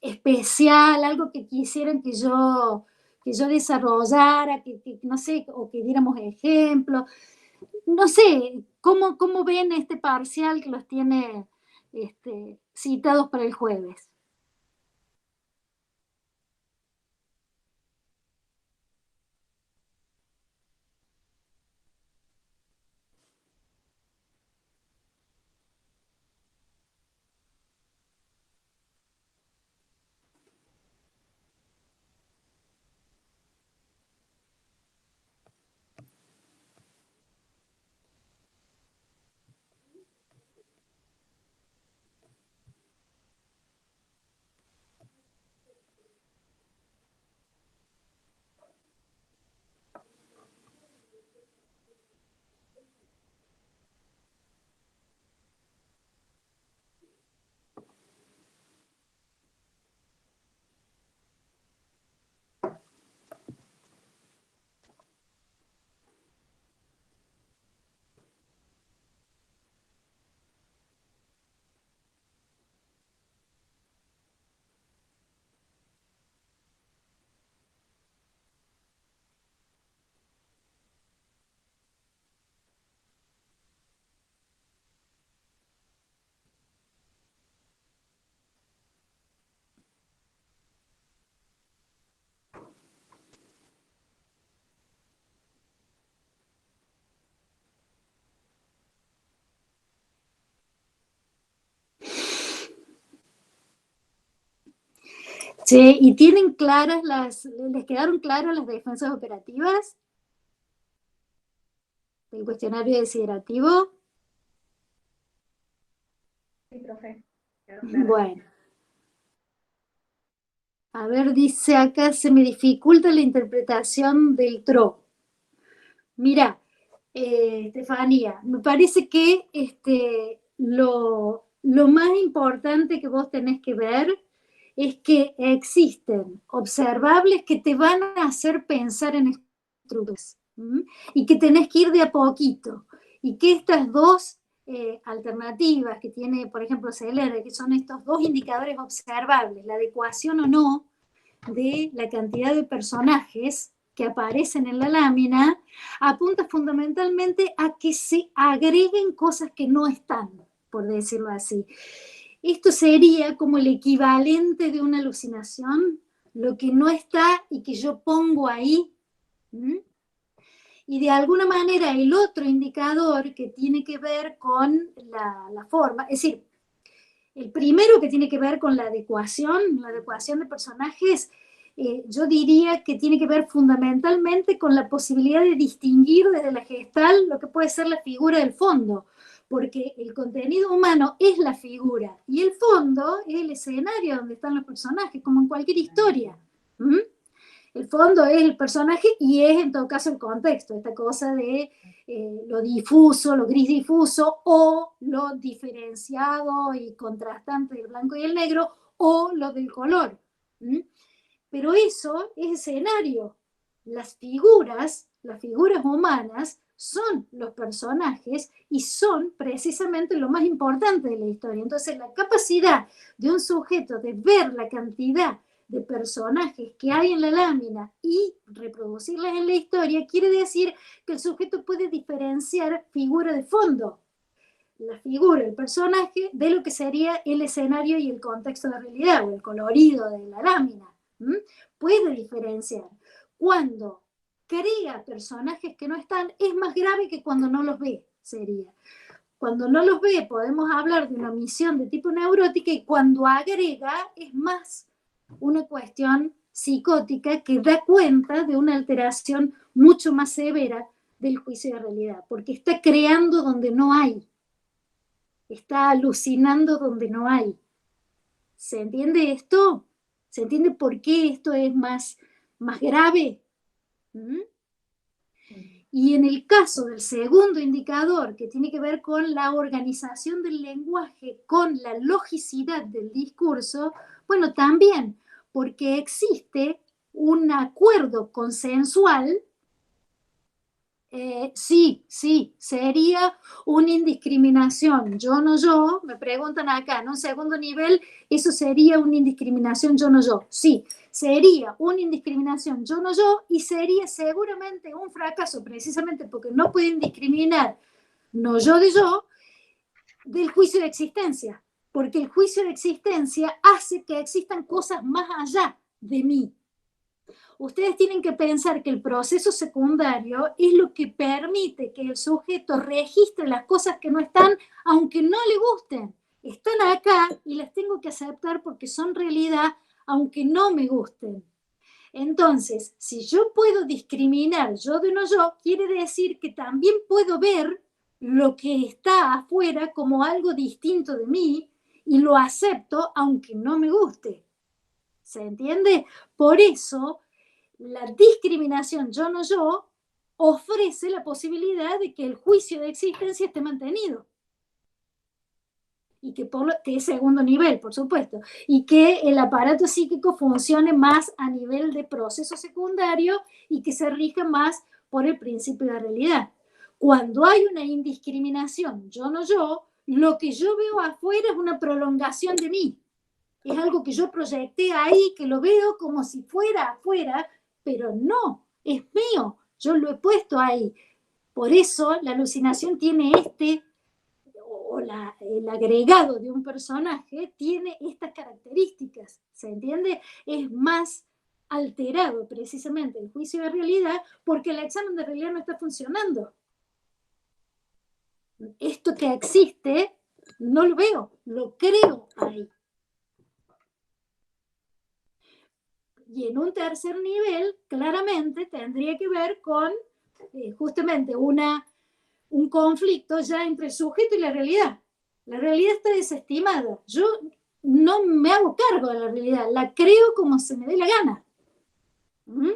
especial, algo que quisieran que yo desarrollara, no sé, o que diéramos ejemplos. No sé, ¿cómo ven este parcial que los tiene citados para el jueves? Che, ¿y tienen claras les quedaron claras las defensas operativas del cuestionario desiderativo?
Sí, profe. Quedaron claras.
Bueno, a ver, dice acá, se me dificulta la interpretación del TRO. Mira, Estefanía, me parece que lo más importante que vos tenés que ver es que existen observables que te van a hacer pensar en estructuras, ¿m? Y que tenés que ir de a poquito. Y que estas dos alternativas que tiene, por ejemplo, CLR, que son estos dos indicadores observables, la adecuación o no de la cantidad de personajes que aparecen en la lámina, apunta fundamentalmente a que se agreguen cosas que no están, por decirlo así. Esto sería como el equivalente de una alucinación, lo que no está y que yo pongo ahí. ¿Mm? Y de alguna manera el otro indicador que tiene que ver con la forma, es decir, el primero que tiene que ver con la adecuación de personajes, yo diría que tiene que ver fundamentalmente con la posibilidad de distinguir desde la gestal lo que puede ser la figura del fondo, porque el contenido humano es la figura y el fondo es el escenario donde están los personajes, como en cualquier historia. ¿Mm? El fondo es el personaje y es en todo caso el contexto, esta cosa de lo difuso, lo gris difuso, o lo diferenciado y contrastante del blanco y el negro, o lo del color. ¿Mm? Pero eso es escenario. Las figuras humanas son los personajes y son precisamente lo más importante de la historia. Entonces, la capacidad de un sujeto de ver la cantidad de personajes que hay en la lámina y reproducirlas en la historia quiere decir que el sujeto puede diferenciar figura de fondo, la figura, el personaje, de lo que sería el escenario y el contexto de realidad o el colorido de la lámina. ¿Mm? Puede diferenciar. Cuando crea personajes que no están, es más grave que cuando no los ve, sería. Cuando no los ve podemos hablar de una omisión de tipo neurótica y cuando agrega es más una cuestión psicótica que da cuenta de una alteración mucho más severa del juicio de realidad, porque está creando donde no hay, está alucinando donde no hay. ¿Se entiende esto? ¿Se entiende por qué esto es más grave? ¿Mm? Y en el caso del segundo indicador, que tiene que ver con la organización del lenguaje, con la logicidad del discurso, bueno, también, porque existe un acuerdo consensual Sí, sería una indiscriminación yo no yo, me preguntan acá, en un segundo nivel, eso sería una indiscriminación yo no yo, sí, sería una indiscriminación yo no yo y sería seguramente un fracaso, precisamente porque no pueden discriminar no yo de yo, del juicio de existencia, porque el juicio de existencia hace que existan cosas más allá de mí. Ustedes tienen que pensar que el proceso secundario es lo que permite que el sujeto registre las cosas que no están, aunque no le gusten. Están acá y las tengo que aceptar porque son realidad, aunque no me gusten. Entonces, si yo puedo discriminar yo de no yo, quiere decir que también puedo ver lo que está afuera como algo distinto de mí y lo acepto aunque no me guste. ¿Se entiende? Por eso, la discriminación yo no yo ofrece la posibilidad de que el juicio de existencia esté mantenido. Y que es segundo nivel, por supuesto, y que el aparato psíquico funcione más a nivel de proceso secundario y que se rija más por el principio de realidad. Cuando hay una indiscriminación yo no yo, lo que yo veo afuera es una prolongación de mí. Es algo que yo proyecté ahí, que lo veo como si fuera afuera, pero no, es mío, yo lo he puesto ahí. Por eso la alucinación tiene el agregado de un personaje tiene estas características, ¿se entiende? Es más alterado precisamente el juicio de realidad porque el examen de realidad no está funcionando. Esto que existe no lo veo, lo creo ahí. Y en un tercer nivel, claramente, tendría que ver con justamente un conflicto ya entre el sujeto y la realidad. La realidad está desestimada. Yo no me hago cargo de la realidad, la creo como se me dé la gana. ¿Mm?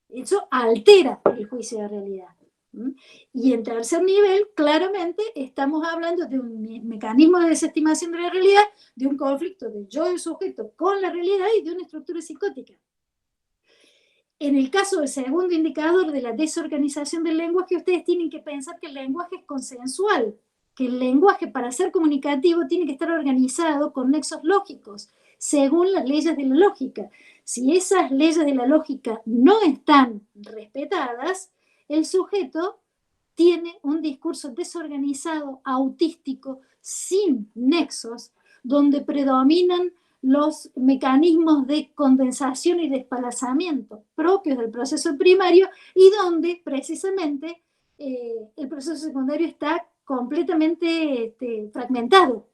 Eso altera el juicio de realidad. ¿Mm? Y en tercer nivel, claramente, estamos hablando de un mecanismo de desestimación de la realidad, de un conflicto de yo del sujeto con la realidad y de una estructura psicótica. En el caso del segundo indicador de la desorganización del lenguaje, ustedes tienen que pensar que el lenguaje es consensual, que el lenguaje para ser comunicativo tiene que estar organizado con nexos lógicos, según las leyes de la lógica. Si esas leyes de la lógica no están respetadas, el sujeto tiene un discurso desorganizado, autístico, sin nexos, donde predominan los mecanismos de condensación y despalazamiento propios del proceso primario y donde precisamente el proceso secundario está completamente fragmentado.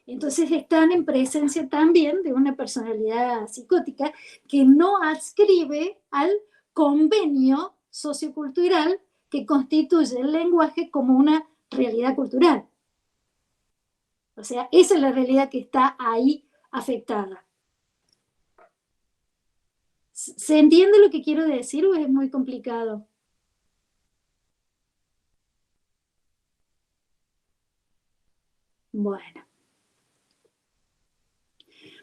Entonces están en presencia también de una personalidad psicótica que no adscribe al convenio sociocultural que constituye el lenguaje como una realidad cultural. O sea, esa es la realidad que está ahí afectada. ¿Se entiende lo que quiero decir o es muy complicado?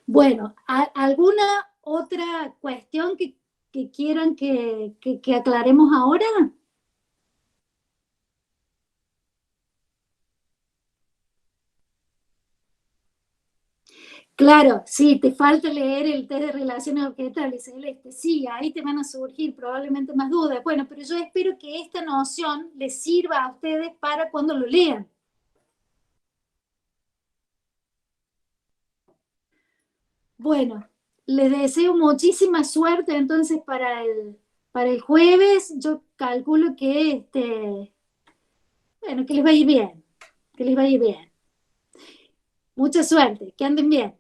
Bueno, ¿alguna otra cuestión que quieran que aclaremos ahora? Claro, sí, te falta leer el test de relaciones objetales, Celeste. Sí, ahí te van a surgir probablemente más dudas. Bueno, pero yo espero que esta noción les sirva a ustedes para cuando lo lean. Bueno, les deseo muchísima suerte entonces para el jueves. Yo calculo que, bueno, que les va a ir bien, que les va a ir bien. Mucha suerte, que anden bien.